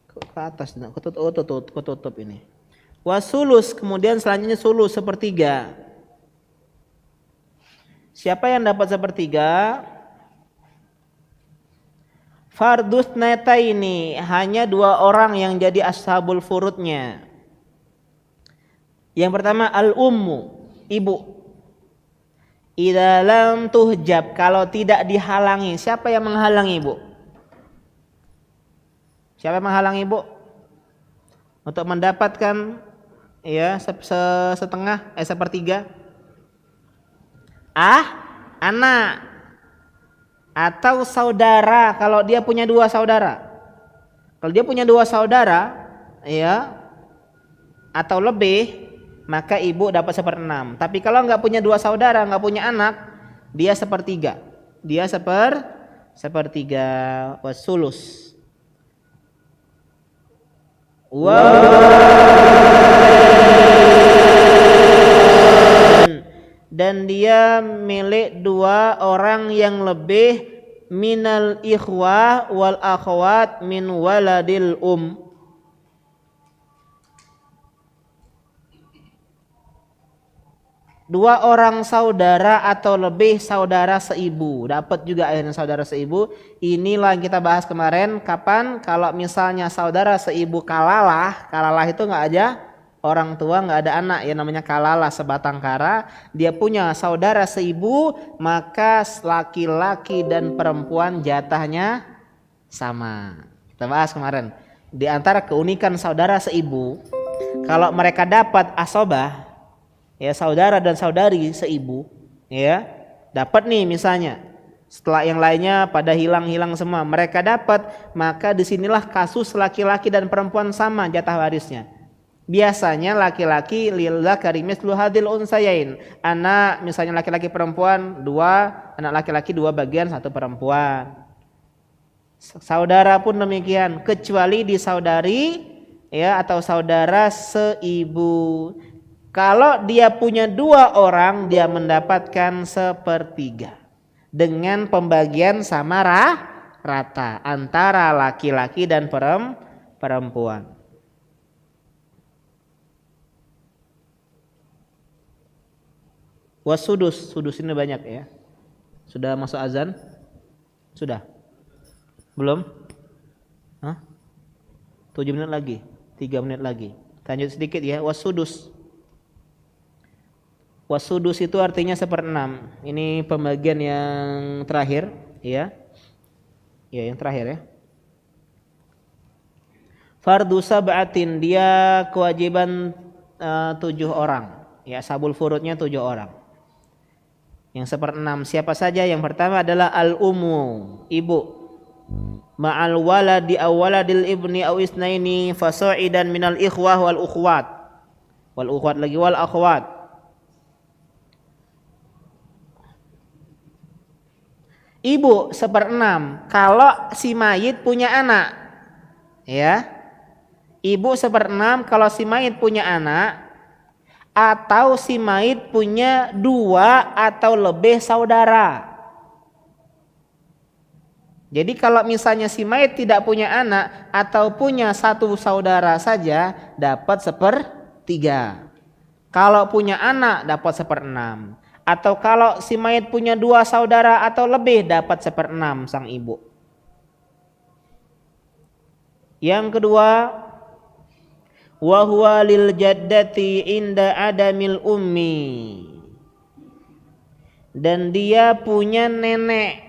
ke atas, ketutup ini. Wasulus, kemudian selanjutnya sulus 1/3. Siapa yang dapat 1/3? Fardus neta ini hanya 2 orang yang jadi ashabul furudnya. Yang pertama al-ummu, ibu. Idza lam tuhjab, kalau tidak dihalangi. Siapa yang menghalangi ibu? Siapa yang menghalangi ibu untuk mendapatkan ya 1/2 1/3? anak atau saudara kalau dia punya dua saudara. Kalau dia punya dua saudara ya atau lebih, maka ibu dapat 1/6. Tapi kalau nggak punya dua saudara, nggak punya anak, dia 1/3. Dia sepertiga wasulus. Dan dia milik dua orang yang lebih minal ikhwah wal akhwat min waladil dua orang saudara atau lebih saudara seibu, dapat juga akhirnya saudara seibu. Inilah yang kita bahas kemarin, kapan kalau misalnya saudara seibu kalalah itu nggak aja orang tua, nggak ada anak, ya namanya kalalah, sebatang kara. Dia punya saudara seibu, maka laki-laki dan perempuan jatahnya sama. Kita bahas kemarin. Di antara keunikan saudara seibu, kalau mereka dapat asobah, ya saudara dan saudari seibu, ya dapat nih misalnya, setelah yang lainnya pada hilang semua, mereka dapat, maka disinilah kasus laki-laki dan perempuan sama jatah warisnya. Biasanya laki-laki lidzakari mislu hadzal unsayain, anak misalnya laki-laki perempuan 2, anak laki-laki 2 bagian 1 perempuan. Saudara pun demikian, kecuali di saudari ya atau saudara seibu. Kalau dia punya 2 orang, dia mendapatkan 1/3 dengan pembagian sama rata antara laki-laki dan perempuan. Wasudus, sudus ini banyak ya. Sudah masuk azan? Sudah? Belum? Hah? 7 menit lagi, 3 menit lagi. Lanjut sedikit ya. Wasudus. Wasudus itu artinya 1/6. Ini pembagian yang terakhir ya. Ya, yang terakhir ya. Fardu sab'atin, dia kewajiban 7 orang. Ya, sabul furudnya 7 orang. Yang 1/6 siapa saja? Yang pertama adalah al-ummu, ibu. Ma'al waladi aw waladil ibni aw isnaini fasa'idan minal ikhwah wal ukhwat. Wal ukhwat lagi wal akhwat. Ibu 1/6 kalau si mayit punya anak. Ya. Ibu 1/6 kalau si mayit punya anak, atau si mayit punya 2 atau lebih saudara. Jadi kalau misalnya si mayit tidak punya anak atau punya 1 saudara saja, dapat 1/3. Kalau punya anak dapat 1/6. Atau kalau si mayit punya 2 saudara atau lebih, dapat 1/6 sang ibu. Yang kedua, wa huwa lil jaddati inda adamil ummi, dan dia punya nenek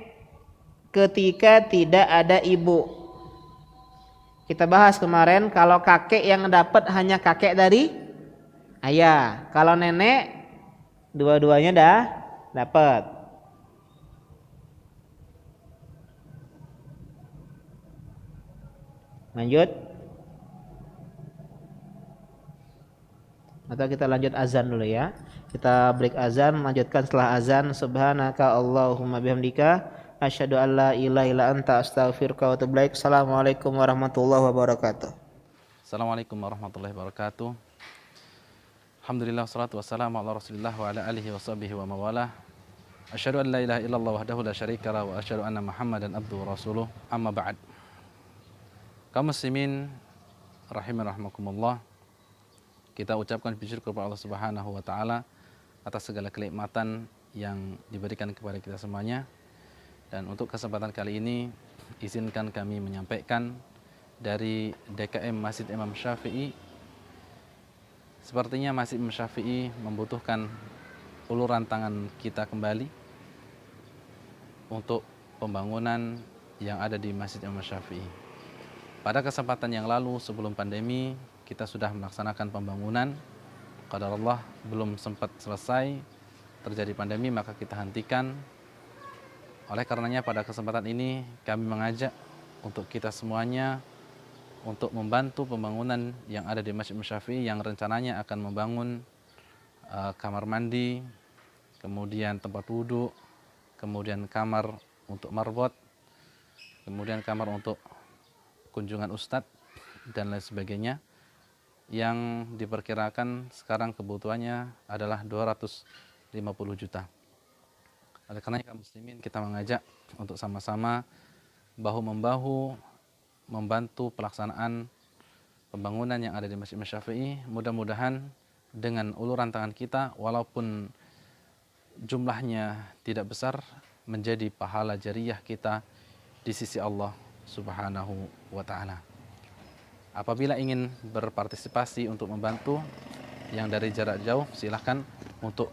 ketika tidak ada ibu. Kita bahas kemarin, kalau kakek yang dapat hanya kakek dari ayah, kalau nenek dua-duanya dah dapat. Lanjut. Atau kita lanjut azan dulu ya. Kita break azan, lanjutkan setelah azan. Subhanaka Allahumma bihamdika asyhadu an la ilaha illa anta astaghfiruka wa atubu ilaik. Assalamualaikum warahmatullahi wabarakatuh. Assalamualaikum warahmatullahi wabarakatuh. Alhamdulillah wassalatu wassalamu ala Rasulillah wa ala alihi washabihi wa mawalah. Asyhadu an la ilaha illallah wahdahu la syarika lah wa asyhadu anna Muhammadan abduhu wa rasuluh. Amma ba'd. Kaum muslimin rahiman rahimakumullah, kita ucapkan puji syukur kepada Allah Subhanahu wa taala atas segala kenikmatan yang diberikan kepada kita semuanya. Dan untuk kesempatan kali ini, izinkan kami menyampaikan dari DKM Masjid Imam Syafi'i. Sepertinya Masjid Imam Syafi'i membutuhkan uluran tangan kita kembali untuk pembangunan yang ada di Masjid Imam Syafi'i. Pada kesempatan yang lalu sebelum pandemi, kita sudah melaksanakan pembangunan. Qadarullah belum sempat selesai, terjadi pandemi, maka kita hentikan. Oleh karenanya pada kesempatan ini kami mengajak untuk kita semuanya untuk membantu pembangunan yang ada di Masjid Imam Syafi'i yang rencananya akan membangun kamar mandi, kemudian tempat wudhu, kemudian kamar untuk marbot, kemudian kamar untuk kunjungan ustadz dan lain sebagainya, yang diperkirakan sekarang kebutuhannya adalah 250 juta. Oleh karena kaum muslimin kita mengajak untuk sama-sama bahu-membahu membantu pelaksanaan pembangunan yang ada di Masjid Imam Syafi'i. Mudah-mudahan dengan uluran tangan kita, walaupun jumlahnya tidak besar, menjadi pahala jariyah kita di sisi Allah Subhanahu wa ta'ala. Apabila ingin berpartisipasi untuk membantu yang dari jarak jauh, silahkan untuk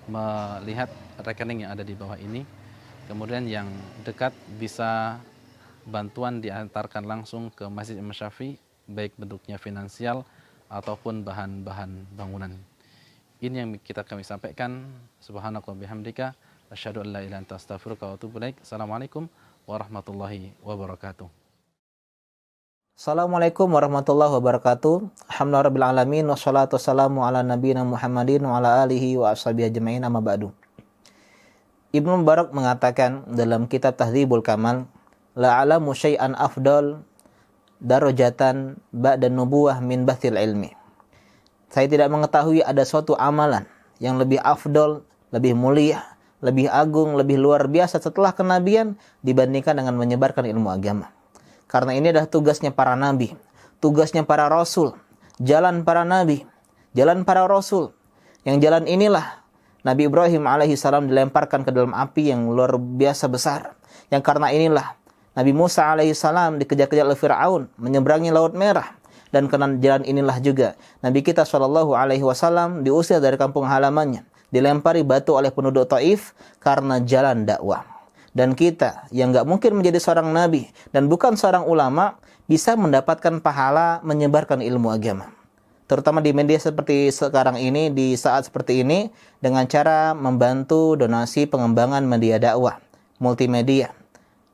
melihat rekening yang ada di bawah ini. Kemudian yang dekat bisa bantuan diantarkan langsung ke Masjid Imam Syafi'i, baik bentuknya finansial ataupun bahan-bahan bangunan. Ini yang kami sampaikan. Subhanaka bihamdika asyhadu an la ilaha illa anta astaghfiruka wa atubu ilaik. Assalamualaikum warahmatullahi wabarakatuh. Assalamualaikum warahmatullahi wabarakatuh. Alhamdulillahirabbil alamin wassalatu wassalamu ala nabiyina Muhammadin wa ala alihi wa ashabihi ajmain, amma ba'du. Ibnu Mubarak mengatakan dalam kitab Tahdzibul Kamal, la alamu syai'an afdal darajatan ba'da nubuwah min bathil ilmi. Saya tidak mengetahui ada suatu amalan yang lebih afdal, lebih mulia, lebih agung, lebih luar biasa setelah kenabian dibandingkan dengan menyebarkan ilmu agama. Karena ini adalah tugasnya para nabi, tugasnya para rasul, jalan para nabi, jalan para rasul. Yang jalan inilah Nabi Ibrahim alaihissalam dilemparkan ke dalam api yang luar biasa besar. Yang karena inilah Nabi Musa alaihissalam dikejar-kejar oleh Fir'aun, menyeberangi Laut Merah. Dan karena jalan inilah juga Nabi kita SAW diusir dari kampung halamannya, dilempari batu oleh penduduk Taif karena jalan dakwah. Dan kita yang nggak mungkin menjadi seorang nabi dan bukan seorang ulama bisa mendapatkan pahala menyebarkan ilmu agama. Terutama di media seperti sekarang ini, di saat seperti ini, dengan cara membantu donasi pengembangan media dakwah, multimedia.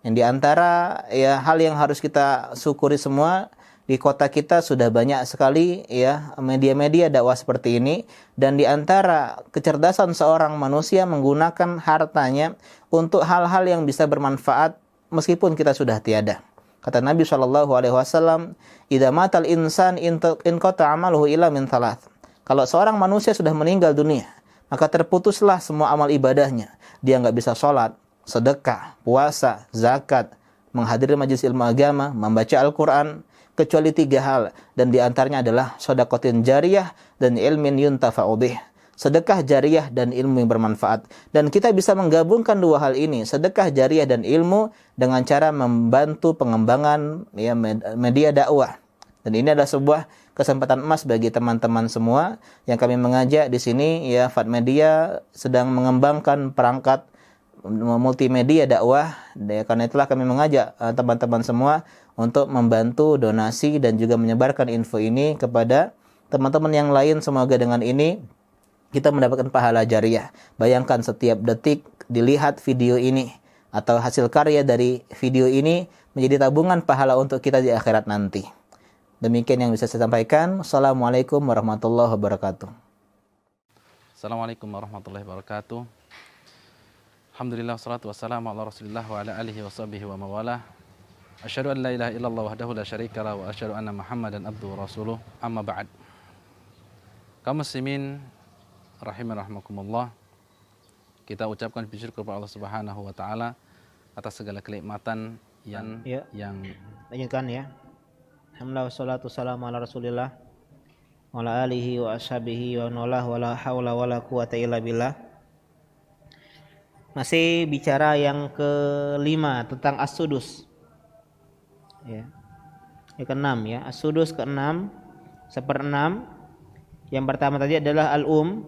Yang diantara ya hal yang harus kita syukuri semua, di kota kita sudah banyak sekali ya media-media dakwah seperti ini, dan di antara kecerdasan seorang manusia menggunakan hartanya untuk hal-hal yang bisa bermanfaat meskipun kita sudah tiada. Kata Nabi SAW, "Idza matal insan in qata amaluhu illa min thalath." Kalau seorang manusia sudah meninggal dunia, maka terputuslah semua amal ibadahnya. Dia nggak bisa sholat, sedekah, puasa, zakat, menghadiri majelis ilmu agama, membaca Al-Quran, kecuali 3 hal, dan diantaranya adalah shadaqatin jariyah dan ilmin yuntafa'u bih. Sedekah jariyah dan ilmu yang bermanfaat. Dan kita bisa menggabungkan 2 hal ini, sedekah jariyah dan ilmu, dengan cara membantu pengembangan ya, media dakwah. Dan ini adalah sebuah kesempatan emas bagi teman-teman semua yang kami mengajak di sini ya. Fat Media sedang mengembangkan perangkat multimedia dakwah. Karena itulah kami mengajak teman-teman semua untuk membantu donasi dan juga menyebarkan info ini kepada teman-teman yang lain. Semoga dengan ini kita mendapatkan pahala jariyah. Bayangkan setiap detik dilihat video ini atau hasil karya dari video ini menjadi tabungan pahala untuk kita di akhirat nanti. Demikian yang bisa saya sampaikan. Assalamualaikum warahmatullahi wabarakatuh. Assalamualaikum warahmatullahi wabarakatuh. Alhamdulillah, wassalatu wassalamu ala rasulillah wa ala alihi wa sahbihi wa mawalah. Asyhadu an la ilaha illallah wahdahu la syarikalah wa asyhadu anna Muhammadan abduhu wa rasuluh. Amma ba'd. Kaum muslimin rahiman rahimakumullah, kita ucapkan puji syukur kepada Allah Subhanahu wa taala atas segala kenikmatan yang lanjutkan ya. Alhamdulillah wassalatu wassalamu ala rasulillah wa ala alihi wa ashabihi wa la haula wa la quwata illa billah. Masih bicara yang kelima tentang as-sudus. Ya. Yang keenam ya, as-sudus keenam, 1/6. Yang pertama tadi adalah al-um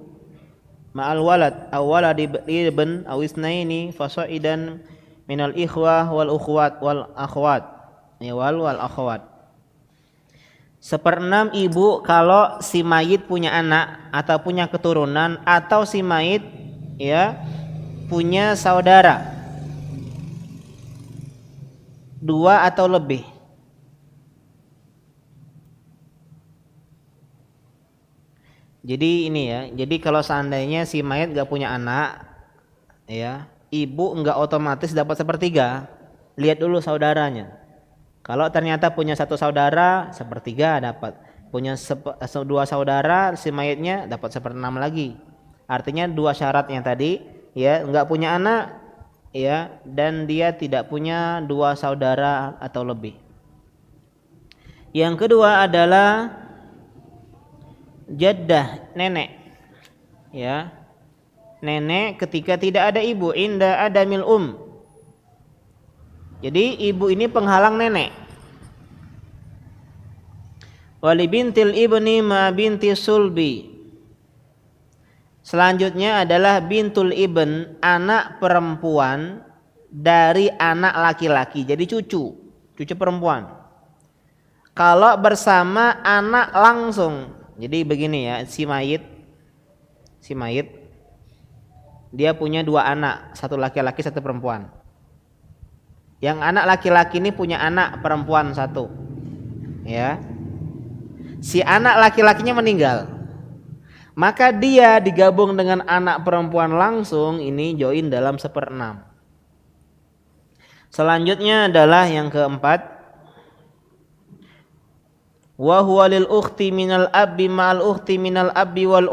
ma'al walad aw waladi ibn aw isnaini fasaidan minal ikhwah wal ukhwat wal akhwat. Ya, wal akhwat. 1/6 ibu kalau si mayit punya anak atau punya keturunan, atau si mayit ya punya saudara 2 atau lebih. Jadi ini ya, jadi kalau seandainya si mayat gak punya anak, ya, ibu nggak otomatis dapat sepertiga. Lihat dulu saudaranya. Kalau ternyata punya satu saudara, sepertiga dapat. Punya dua saudara, si mayatnya dapat 1/6 lagi. Artinya 2 syaratnya tadi, ya, nggak punya anak, ya, dan dia tidak punya 2 saudara atau lebih. Yang kedua adalah jaddah, nenek, ya. Nenek ketika tidak ada ibu, inda adamil Jadi ibu ini penghalang nenek. Wali bintil ibni ma binti sulbi. Selanjutnya adalah bintul ibn, anak perempuan dari anak laki-laki. Jadi cucu perempuan. Kalau bersama anak langsung. Jadi begini ya, si mayit dia punya 2 anak, satu laki-laki, satu perempuan. Yang anak laki-laki ini punya anak perempuan 1, ya. Si anak laki-lakinya meninggal, maka dia digabung dengan anak perempuan langsung, ini join dalam 1/6. Selanjutnya adalah yang keempat, wa huwa lil ukhti minal abbi ma'al ukhti minal abbi wal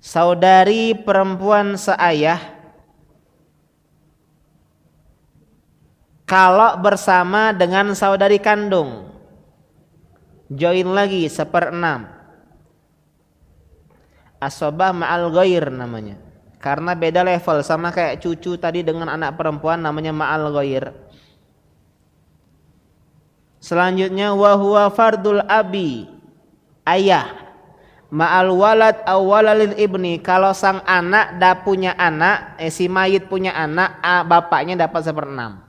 Saudari perempuan seayah kalau bersama dengan saudari kandung, join lagi 1/6. Asobah ma'al ghair namanya, karena beda level, sama kayak cucu tadi dengan anak perempuan namanya ma'al ghair. Selanjutnya wa huwa fardul abi, ayah, ma'al walad awwalalil ibni, kalau sang anak punya anak, si mayit punya anak, bapaknya dapat 1/6.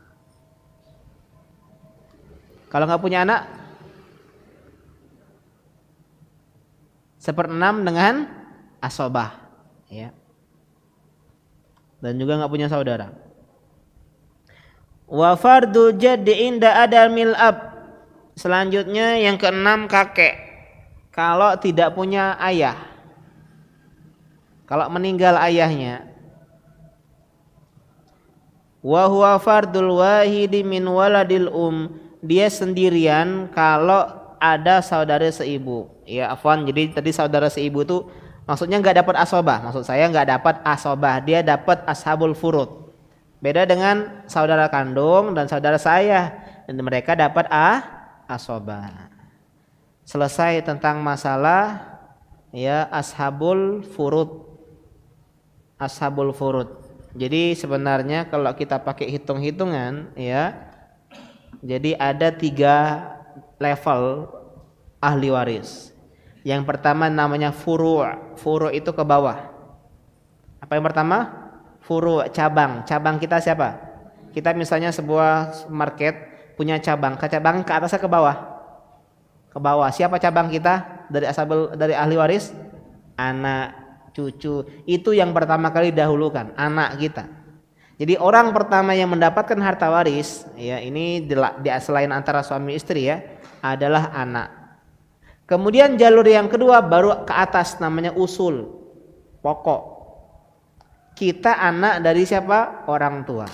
Kalau nggak punya anak 1/6 dengan asobah, ya. Dan juga nggak punya saudara. Wa fardu jaddi inda adamil ab. Selanjutnya yang keenam, kakek. Kalau tidak punya ayah, kalau meninggal ayahnya, wa huwa fardul wahidi min waladil dia sendirian kalau ada saudara seibu. Ya, afwan, jadi tadi saudara seibu itu maksudnya nggak dapat asobah. Maksud saya nggak dapat asobah, dia dapat ashabul furud. Beda dengan saudara kandung dan saudara saya, dan mereka dapat asobah. Selesai tentang masalah, ya, ashabul furud. Jadi sebenarnya kalau kita pakai hitung-hitungan, ya, jadi ada 3 level ahli waris. Yang pertama namanya furu' itu ke bawah. Apa yang pertama? Furu', cabang. Cabang kita siapa? Kita misalnya sebuah market punya cabang. Cabang ke atasnya ke bawah? Ke bawah. Siapa cabang kita dari ahli waris? Anak, cucu. Itu yang pertama kali dahulukan, anak kita. Jadi orang pertama yang mendapatkan harta waris, ya, ini selain antara suami istri, ya, adalah anak. Kemudian jalur yang kedua baru ke atas, namanya usul, pokok. Kita anak dari siapa? Orang tua.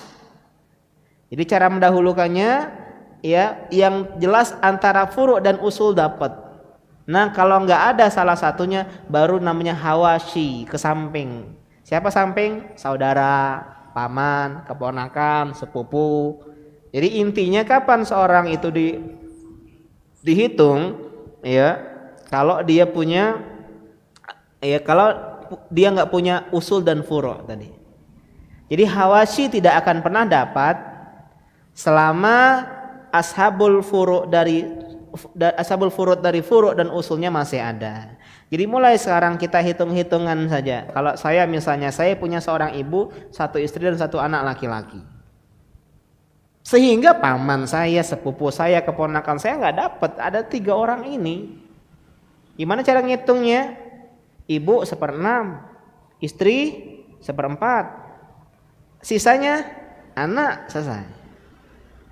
Jadi cara mendahulukannya, ya, yang jelas antara furu' dan usul dapat. Nah, kalau nggak ada salah satunya, baru namanya hawashi, ke samping. Siapa samping? Saudara, paman, keponakan, sepupu. Jadi intinya kapan seorang itu dihitung, ya, kalau dia punya, ya, kalau dia nggak punya usul dan furu' tadi. Jadi hawashi tidak akan pernah dapat selama ashabul furu' dari furu' dan usulnya masih ada. Jadi mulai sekarang kita hitung-hitungan saja. Kalau saya misalnya, saya punya seorang ibu, 1 istri dan 1 anak laki-laki. Sehingga paman saya, sepupu saya, keponakan saya nggak dapat. Ada 3 orang ini. Gimana cara ngitungnya? Ibu 1/6, istri 1/4, sisanya anak, selesai.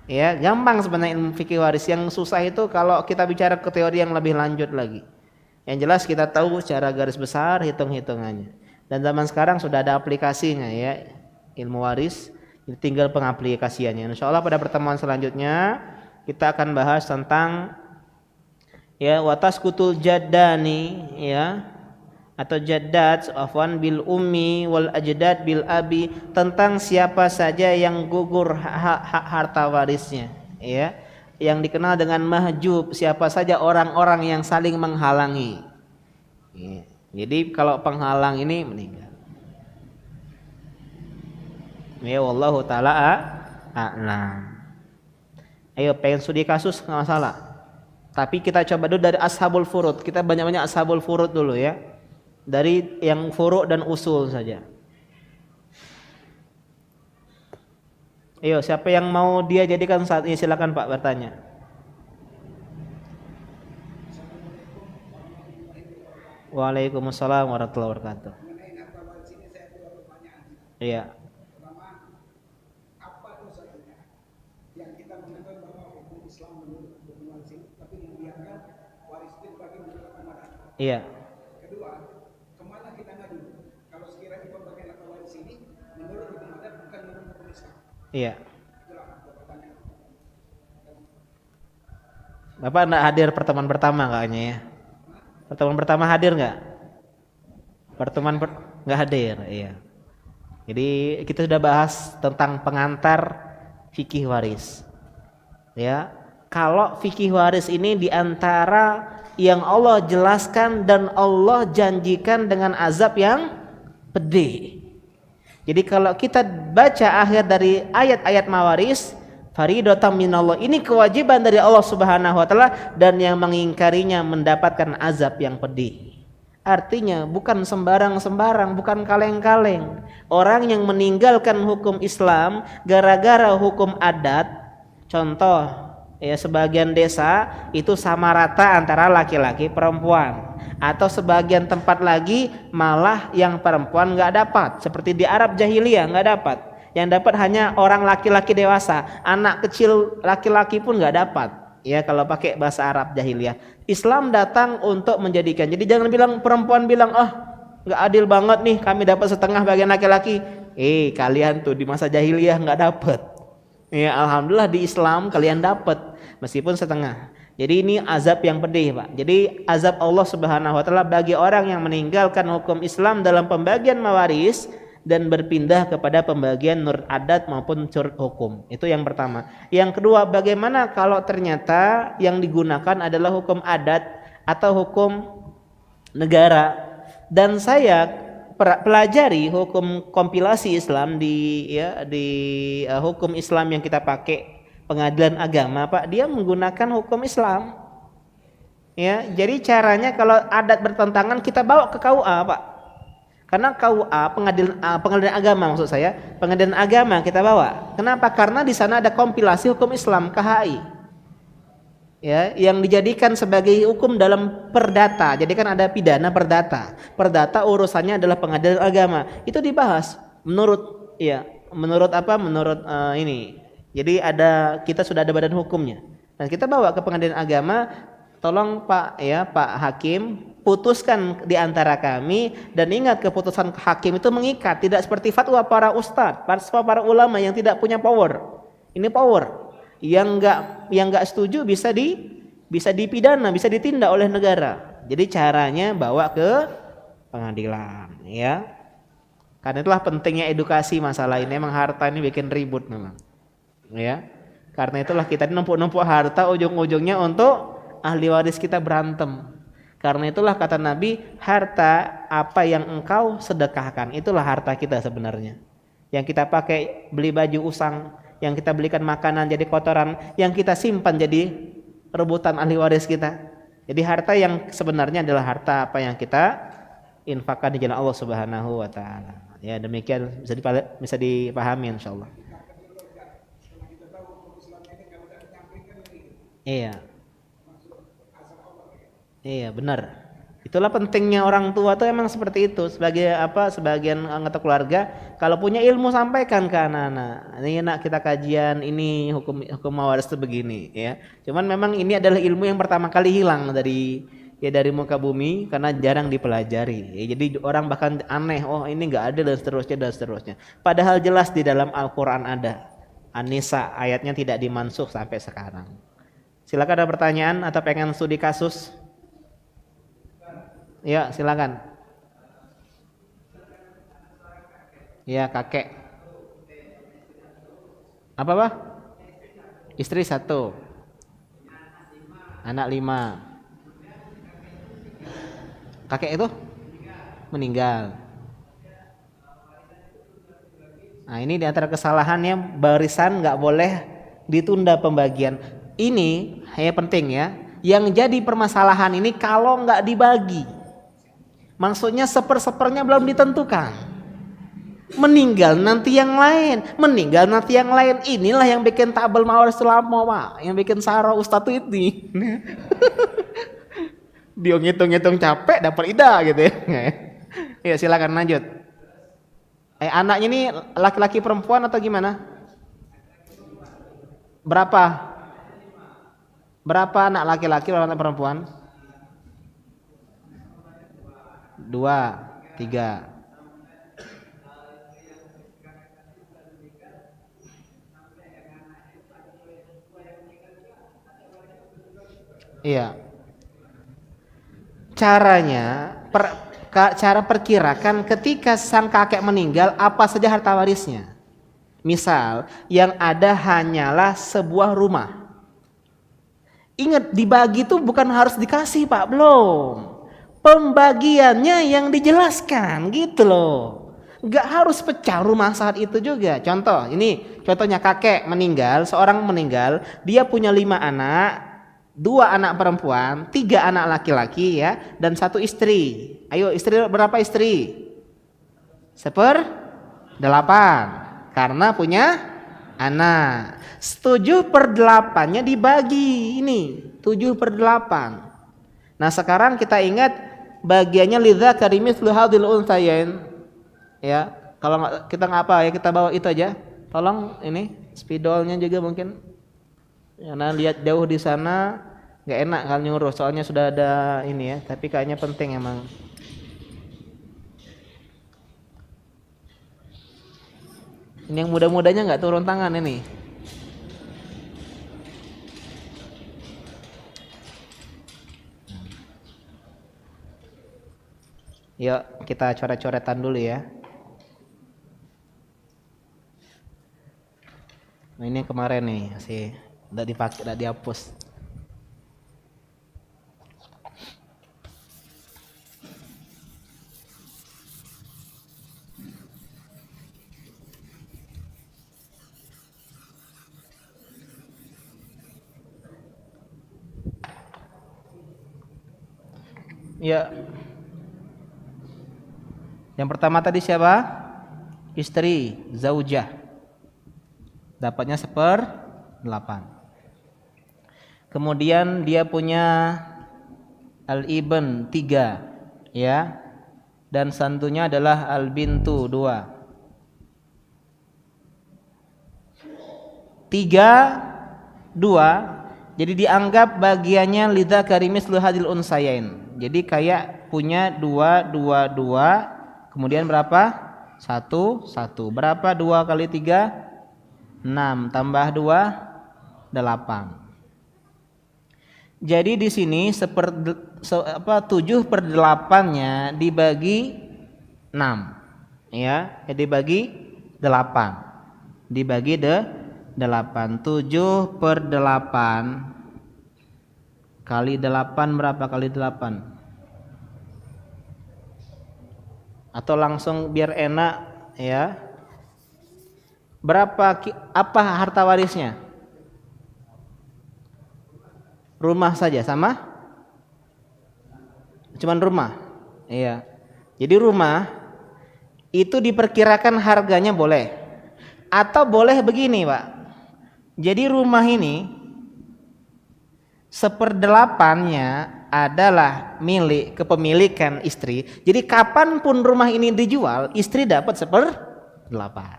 Ya, gampang sebenarnya ilmu fikih waris. Yang susah itu kalau kita bicara ke teori yang lebih lanjut lagi. Yang jelas kita tahu secara garis besar hitung-hitungannya. Dan zaman sekarang sudah ada aplikasinya ya, ilmu waris. Tinggal pengaplikasiannya. Insya Allah pada pertemuan selanjutnya kita akan bahas tentang ya watas kutul jaddani ya, atau jaddat afwan bil ummi wal ajdad bil abi, tentang siapa saja yang gugur hak harta warisnya ya, yang dikenal dengan mahjub, siapa saja orang-orang yang saling menghalangi ya. Jadi kalau penghalang ini meninggal ya, wallahu taala a'lam. Ayo pengen studi kasus nggak masalah, tapi kita coba dulu dari ashabul furud. Kita banyak-banyak ashabul furud dulu ya, dari yang furu' dan usul saja. Ayo siapa yang mau dia jadikan saat ini, silakan Pak bertanya. Waalaikumsalam warahmatullahi wabarakatuh. Iya. Iya. Iya. Bapak enggak hadir pertemuan pertama kayaknya ya. Pertemuan pertama hadir enggak? Enggak hadir, iya. Jadi kita sudah bahas tentang pengantar fikih waris. Ya. Kalau fikih waris ini diantara yang Allah jelaskan dan Allah janjikan dengan azab yang pedih. Jadi kalau kita baca akhir dari ayat-ayat mawaris, fariidatan minallah, ini kewajiban dari Allah Subhanahu wa taala, dan yang mengingkarinya mendapatkan azab yang pedih. Artinya bukan sembarang-sembarang, bukan kaleng-kaleng. Orang yang meninggalkan hukum Islam gara-gara hukum adat, contoh ya, sebagian desa itu sama rata antara laki-laki perempuan, atau sebagian tempat lagi malah yang perempuan nggak dapat, seperti di Arab jahiliyah nggak dapat, yang dapat hanya orang laki-laki dewasa, anak kecil laki-laki pun nggak dapat ya, kalau pakai bahasa Arab jahiliyah. Islam datang untuk menjadikan, jadi jangan bilang perempuan bilang nggak adil banget nih kami dapat setengah bagian laki-laki. Kalian tuh di masa jahiliyah nggak dapat ya, alhamdulillah di Islam kalian dapat meskipun setengah. Jadi ini azab yang pedih Pak. Jadi azab Allah Subhanahu wa taala bagi orang yang meninggalkan hukum Islam dalam pembagian mawaris dan berpindah kepada pembagian nur adat maupun curut hukum. Itu yang pertama. Yang kedua, bagaimana kalau ternyata yang digunakan adalah hukum adat atau hukum negara, dan saya pelajari hukum kompilasi Islam di hukum Islam yang kita pakai pengadilan agama Pak, dia menggunakan hukum Islam ya. Jadi caranya kalau adat bertentangan kita bawa ke KUA Pak, karena KUA pengadilan agama, maksud saya pengadilan agama kita bawa. Kenapa? Karena di sana ada kompilasi hukum Islam KHI ya, yang dijadikan sebagai hukum dalam perdata. Jadi kan ada pidana perdata. Perdata urusannya adalah pengadilan agama. Itu dibahas menurut ini. Jadi kita sudah ada badan hukumnya. Dan kita bawa ke pengadilan agama, tolong Pak Hakim putuskan di antara kami, dan ingat keputusan hakim itu mengikat, tidak seperti fatwa para ustadz, fatwa para ulama yang tidak punya power. Ini power. Yang enggak setuju bisa dipidana, bisa ditindak oleh negara. Jadi caranya bawa ke pengadilan ya. Karena itulah pentingnya edukasi masalah ini. Memang harta ini bikin ribut memang ya. Karena itulah kita numpuk-numpuk harta, ujung-ujungnya untuk ahli waris kita berantem. Karena itulah kata Nabi, harta apa yang engkau sedekahkan, itulah harta kita sebenarnya. Yang kita pakai beli baju usang, yang kita belikan makanan jadi kotoran, yang kita simpan jadi rebutan ahli waris kita. Jadi harta yang sebenarnya adalah harta apa yang kita infakkan di jalan Allah Subhanahu wa taala. Ya, demikian bisa dipahami insyaallah. Iya. Iya, benar. Itulah pentingnya orang tua tuh emang seperti itu. Sebagai apa? Sebagian anggota keluarga kalau punya ilmu sampaikan ke anak-anak. Ini nak kita kajian ini hukum mawaris itu begini ya. Cuman memang ini adalah ilmu yang pertama kali hilang dari muka bumi karena jarang dipelajari. Ya, jadi orang bahkan aneh, oh ini nggak ada dan seterusnya. Padahal jelas di dalam Al-Qur'an ada. An-Nisa ayatnya tidak dimansuh sampai sekarang. Silakan ada pertanyaan atau pengen studi kasus? Ya, silakan. Ya, kakek. Apa, Pak? Istri 1. Anak 5. Kakek itu meninggal. Nah, ini diantara kesalahannya barisan nggak boleh ditunda pembagian. Ini penting ya. Yang jadi permasalahan ini kalau nggak dibagi. Maksudnya sepernya belum ditentukan. Meninggal nanti yang lain. Inilah yang bikin tabel mawaris lama, Pak. Yang bikin sarau ustadz itu. Dia ngitung-ngitung capek dapat ida gitu ya. Ya silakan lanjut. Anaknya ini laki-laki perempuan atau gimana? Berapa anak laki-laki, berapa anak perempuan? 2, 3. Iya. Cara perkirakan ketika sang kakek meninggal apa saja harta warisnya. Misal yang ada hanyalah sebuah rumah. Ingat dibagi itu bukan harus dikasih, Pak, belum. Pembagiannya yang dijelaskan gitu loh. Gak harus pecah rumah saat itu juga. Contohnya kakek meninggal, seorang meninggal, dia punya 5 anak, 2 anak perempuan, 3 anak laki-laki ya, dan 1 istri. Ayo istri berapa istri? 1/8 karena punya anak. 7/8-nya dibagi ini 7/8. Nah sekarang kita ingat bagiannya lidzakari mithlu hadzal unthayain. Ya, kalau kita ngapa ya kita bawa itu aja. Tolong ini spidolnya juga mungkin. Karena lihat jauh di sana nggak enak kalau nyuruh soalnya sudah ada ini ya. Tapi kayaknya penting emang. Ini yang muda-mudanya nggak turun tangan ini. Yuk kita coret-coretan dulu ya. Nah, ini kemarin nih masih udah dipakai, udah dihapus. Ya. Yang pertama tadi siapa? Istri, zaujah. Dapatnya 1/8. Kemudian dia punya al-ibn 3 ya. Dan santunya adalah al-bintu 2. 3, 2. Jadi dianggap bagiannya lidzakari mithlu hadzal unsayain. Jadi kayak punya 2, 2, 2. Kemudian berapa? 1, 1. Berapa 2 kali 3? 6 tambah 2 8. Jadi di sini 7/8-nya dibagi 6 ya, dibagi 8. Dibagi 8. 7/8 kali 8 berapa kali 8? Atau langsung biar enak ya. Apa harta warisnya? Rumah saja sama? Cuman rumah. Iya. Jadi rumah itu diperkirakan harganya boleh. Atau boleh begini, Pak. Jadi rumah ini 1/8-nya adalah milik kepemilikan istri, jadi kapanpun rumah ini dijual, istri dapat 1/8.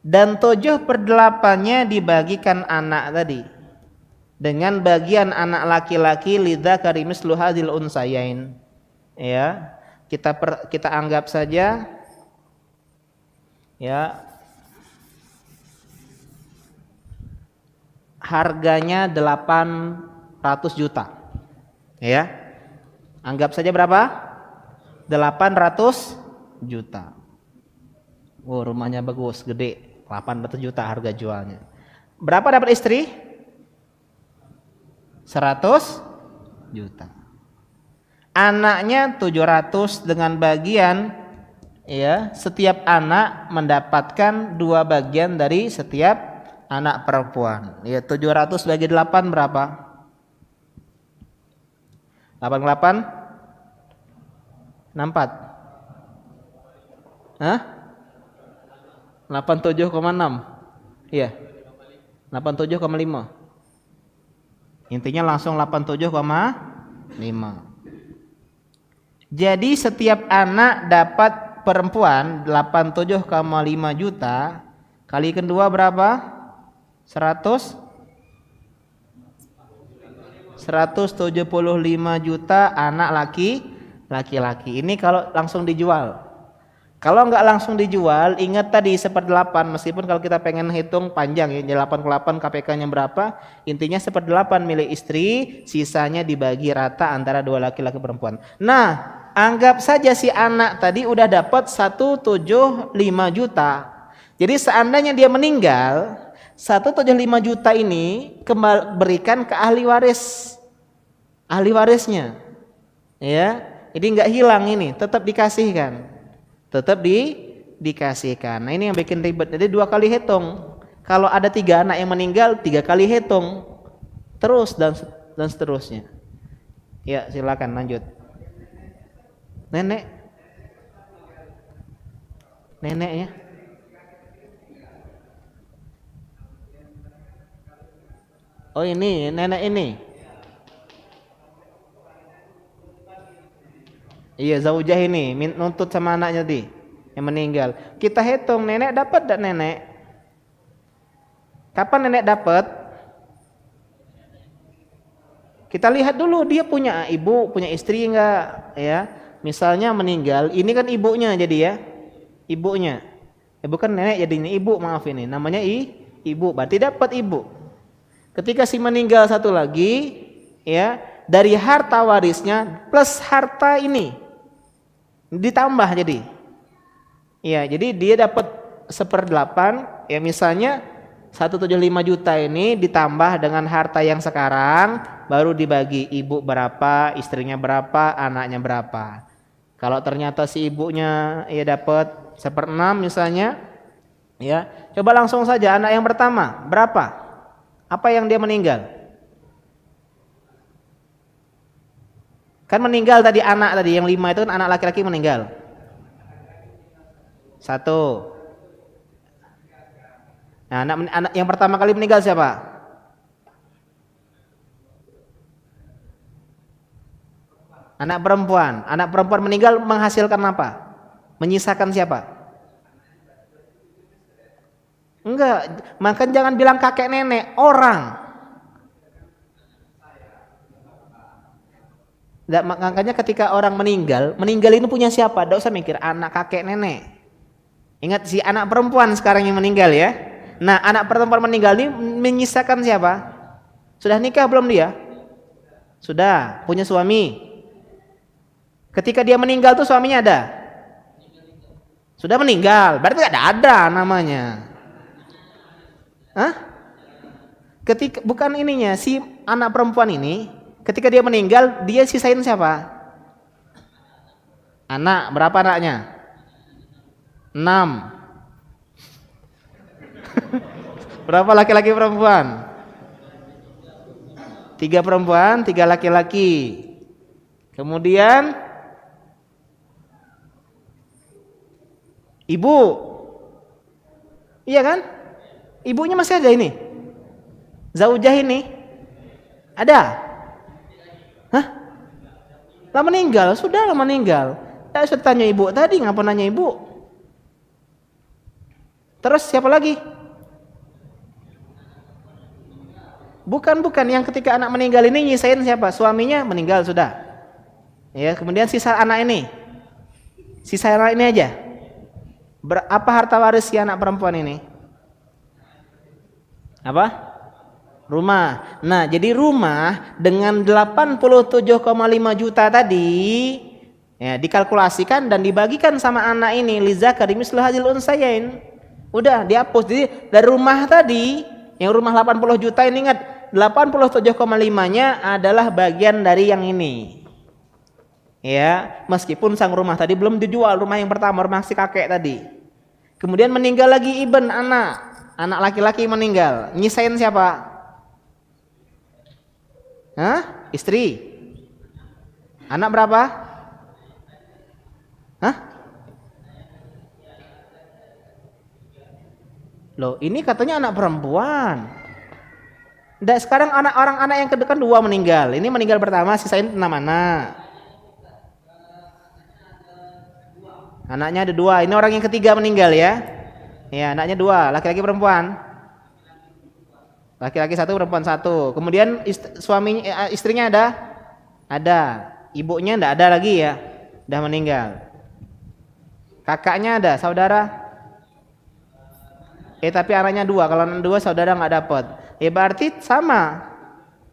Dan 7/8-nya dibagikan anak tadi dengan bagian anak laki-laki lidzakari mislu hadzal unsayain. Ya, kita anggap saja ya harganya 800 juta. Ya. Anggap saja berapa? 800 juta. Oh, rumahnya bagus, gede. 800 juta harga jualnya. Berapa dapat istri? 100 juta. Anaknya 700 dengan bagian ya, setiap anak mendapatkan 2 bagian dari setiap anak perempuan. Ya, 700 bagi 8 berapa? 88 64. Hah? 87,6. Iya. 87,5. Intinya langsung 87,5. Jadi setiap anak dapat perempuan 87,5 juta kali kedua berapa? 175 juta anak laki-laki. Ini kalau langsung dijual. Kalau nggak langsung dijual, ingat tadi 1/8, meskipun kalau kita pengen hitung panjang ya, 88 KPK-nya berapa, intinya 1/8 milik istri, sisanya dibagi rata antara 2 laki-laki perempuan. Nah, anggap saja si anak tadi udah dapat 175 juta. Jadi seandainya dia meninggal, 175 juta ini berikan ke ahli warisnya. Ya, jadi nggak hilang ini, tetap dikasihkan. Dikasihkan. Nah, ini yang bikin ribet. Jadi 2 kali hitung. Kalau ada 3 anak yang meninggal, 3 kali hitung. Terus dan seterusnya. Ya, silakan lanjut. Neneknya. Oh, ini nenek ini. Iya, zaujah ini nuntut sama anaknya tadi yang meninggal. Kita hitung nenek dapat enggak nenek? Kapan nenek dapat? Kita lihat dulu dia punya ibu, punya istri enggak ya. Misalnya meninggal, ini kan ibunya jadi ya. Ibunya. Bukan nenek jadinya ibu, maaf ini. Namanya ibu, berarti dapat ibu. Ketika si meninggal satu lagi ya, dari harta warisnya plus harta ini ditambah jadi. Ya, jadi dia dapat 1/8 ya, misalnya 175 juta ini ditambah dengan harta yang sekarang baru dibagi ibu berapa, istrinya berapa, anaknya berapa. Kalau ternyata si ibunya ya dapat 1/6 misalnya ya, coba langsung saja anak yang pertama berapa? Apa yang dia meninggal? Kan meninggal tadi anak tadi yang 5 itu kan anak laki-laki meninggal. 1. Nah, anak yang pertama kali meninggal siapa? Anak perempuan. Anak perempuan meninggal menghasilkan apa? Menyisakan siapa? Enggak, maka jangan bilang kakek nenek, orang. Makanya ketika orang meninggal ini punya siapa? Tidak usah mikir anak, kakek, nenek. Ingat si anak perempuan sekarang yang meninggal ya. Nah, anak perempuan meninggal ini menyisakan siapa? Sudah nikah belum dia? Sudah, punya suami. Ketika dia meninggal tuh suaminya ada? Sudah meninggal, berarti ada namanya. Hah? Ketika bukan ininya, si anak perempuan ini ketika dia meninggal, dia sisain siapa? Anak, berapa anaknya? 6. Berapa laki-laki perempuan? 3 perempuan, 3 laki-laki. Kemudian ibu. Iya kan? Ibunya masih ada ini. Zaujah ini ada. Hah? Lah meninggal, sudah lah meninggal. Ya, sudah tanya ibu tadi, ngapa nanya ibu? Terus siapa lagi? Bukan, yang ketika anak meninggal ini nyisain siapa? Suaminya meninggal sudah. Ya, kemudian sisa anak ini. Sisa anak ini aja. Apa harta waris si anak perempuan ini? Apa? Rumah. Nah, jadi rumah dengan 87,5 juta tadi ya dikalkulasikan dan dibagikan sama anak ini lizakari mislu hadzal unsayain. Udah dihapus. Jadi dari rumah tadi yang rumah 80 juta ini ingat 87,5-nya adalah bagian dari yang ini. Ya, meskipun sang rumah tadi belum dijual, rumah yang pertama, rumah si kakek tadi. Kemudian meninggal lagi iben anak laki-laki meninggal. Nyisain siapa? Hah? Istri. Anak berapa? Hah? Loh, ini katanya anak perempuan. Dan sekarang anak yang kedua kan 2 meninggal. Ini meninggal pertama, sisain 6 anak. Anaknya ada 2. Ini orang yang ketiga meninggal ya. Ya, anaknya 2, laki-laki perempuan. Laki-laki 1, perempuan 1. Kemudian istrinya ada? Ada. Ibunya enggak ada lagi ya. Udah meninggal. Kakaknya ada, saudara? Tapi anaknya 2. Kalau anak 2 saudara enggak dapat. Ya berarti sama.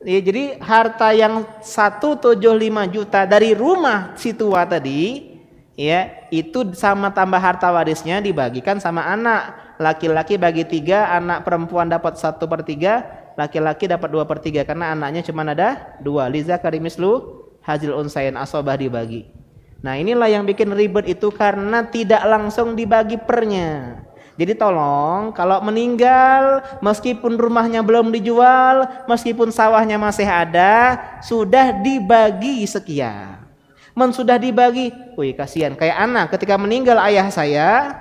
Ya, jadi harta yang 175 juta dari rumah si tua tadi ya itu sama tambah harta warisnya dibagikan sama anak. Laki-laki bagi 3, anak perempuan dapat 1/3, laki-laki dapat 2/3 karena anaknya cuma ada 2. Lizakari mislu hadzal unsayain, asobah dibagi. Nah, inilah yang bikin ribet itu karena tidak langsung dibagi pernya. Jadi tolong kalau meninggal meskipun rumahnya belum dijual, meskipun sawahnya masih ada, sudah dibagi sekian. Sudah dibagi, wih kasihan. Kayak anak ketika meninggal ayah saya,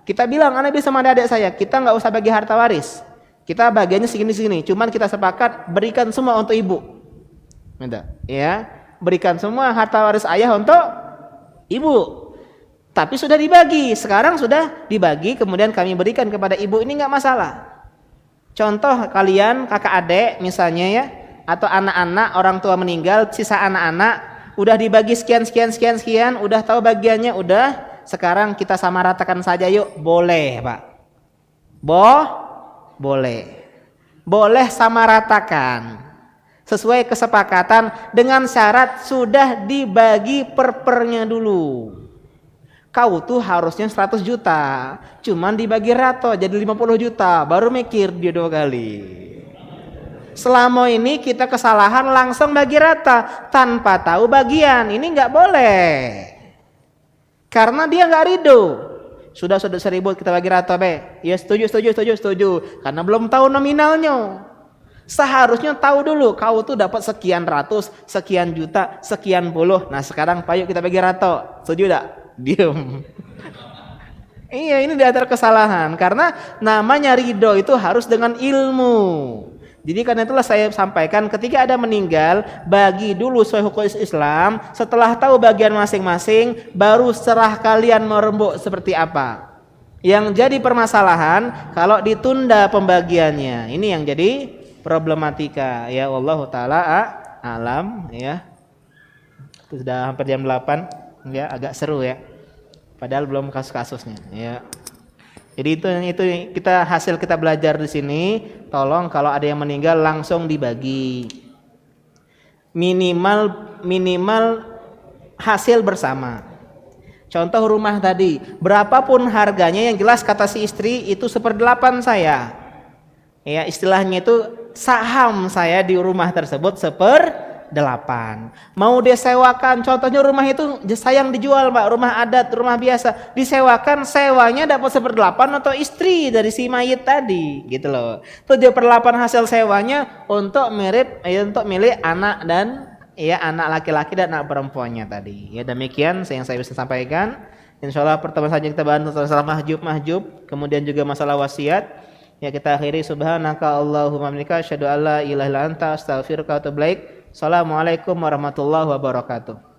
kita bilang anak bisa sama adik saya, kita nggak usah bagi harta waris. Kita bagiannya segini-segini, cuman kita sepakat berikan semua untuk ibu. Minta, ya, berikan semua harta waris ayah untuk ibu. Tapi sudah dibagi, sekarang sudah dibagi, kemudian kami berikan kepada ibu, ini nggak masalah. Contoh kalian kakak adik misalnya ya, atau anak-anak orang tua meninggal, sisa anak-anak udah dibagi sekian, udah tahu bagiannya, udah. Sekarang kita sama ratakan saja yuk, boleh Pak? Boleh sama ratakan. Sesuai kesepakatan dengan syarat sudah dibagi pernya dulu. Kau tuh harusnya 100 juta, cuman dibagi rato jadi 50 juta, baru mikir dia 2 kali. Selama ini kita kesalahan langsung bagi rata tanpa tahu bagian, ini nggak boleh. Karena dia nggak ridho. Sudah seribut kita bagi rata be, ya setuju, karena belum tahu nominalnya. Seharusnya tahu dulu, kau tuh dapat sekian ratus, sekian juta, sekian puluh. Nah sekarang yuk kita bagi rata, setuju tak? Diam. Iya, ini di antara kesalahan karena namanya ridho itu harus dengan ilmu. Jadi karena itulah saya sampaikan ketika ada meninggal bagi dulu sesuai hukum Islam. Setelah tahu bagian masing-masing baru serah kalian merembuk seperti apa. Yang jadi permasalahan kalau ditunda pembagiannya. Ini yang jadi problematika ya. Wallahu taala alam ya. Sudah hampir jam 8. Ya agak seru ya, padahal belum kasus-kasusnya ya. Jadi itu hasil kita belajar di sini. Tolong kalau ada yang meninggal langsung dibagi, minimal hasil bersama. Contoh rumah tadi, berapapun harganya yang jelas kata si istri itu 1/8 saya. Ya istilahnya itu saham saya di rumah tersebut 1/8. Mau disewakan, contohnya rumah itu sayang dijual Pak, rumah adat, rumah biasa, disewakan, sewanya dapat 1/8 atau istri dari si mayit tadi gitu loh. 7/8 hasil sewanya untuk milik anak dan ya anak laki-laki dan anak perempuannya tadi. Ya demikian yang saya bisa sampaikan. Insyaallah pertemuan saja kita bahas masalah mahjub, kemudian juga masalah wasiat. Ya kita akhiri subhanaka Allahumma bihamdika asyhadu alla ilaha illa anta astaghfiruka wa atubu ilaik. Assalamualaikum warahmatullahi wabarakatuh.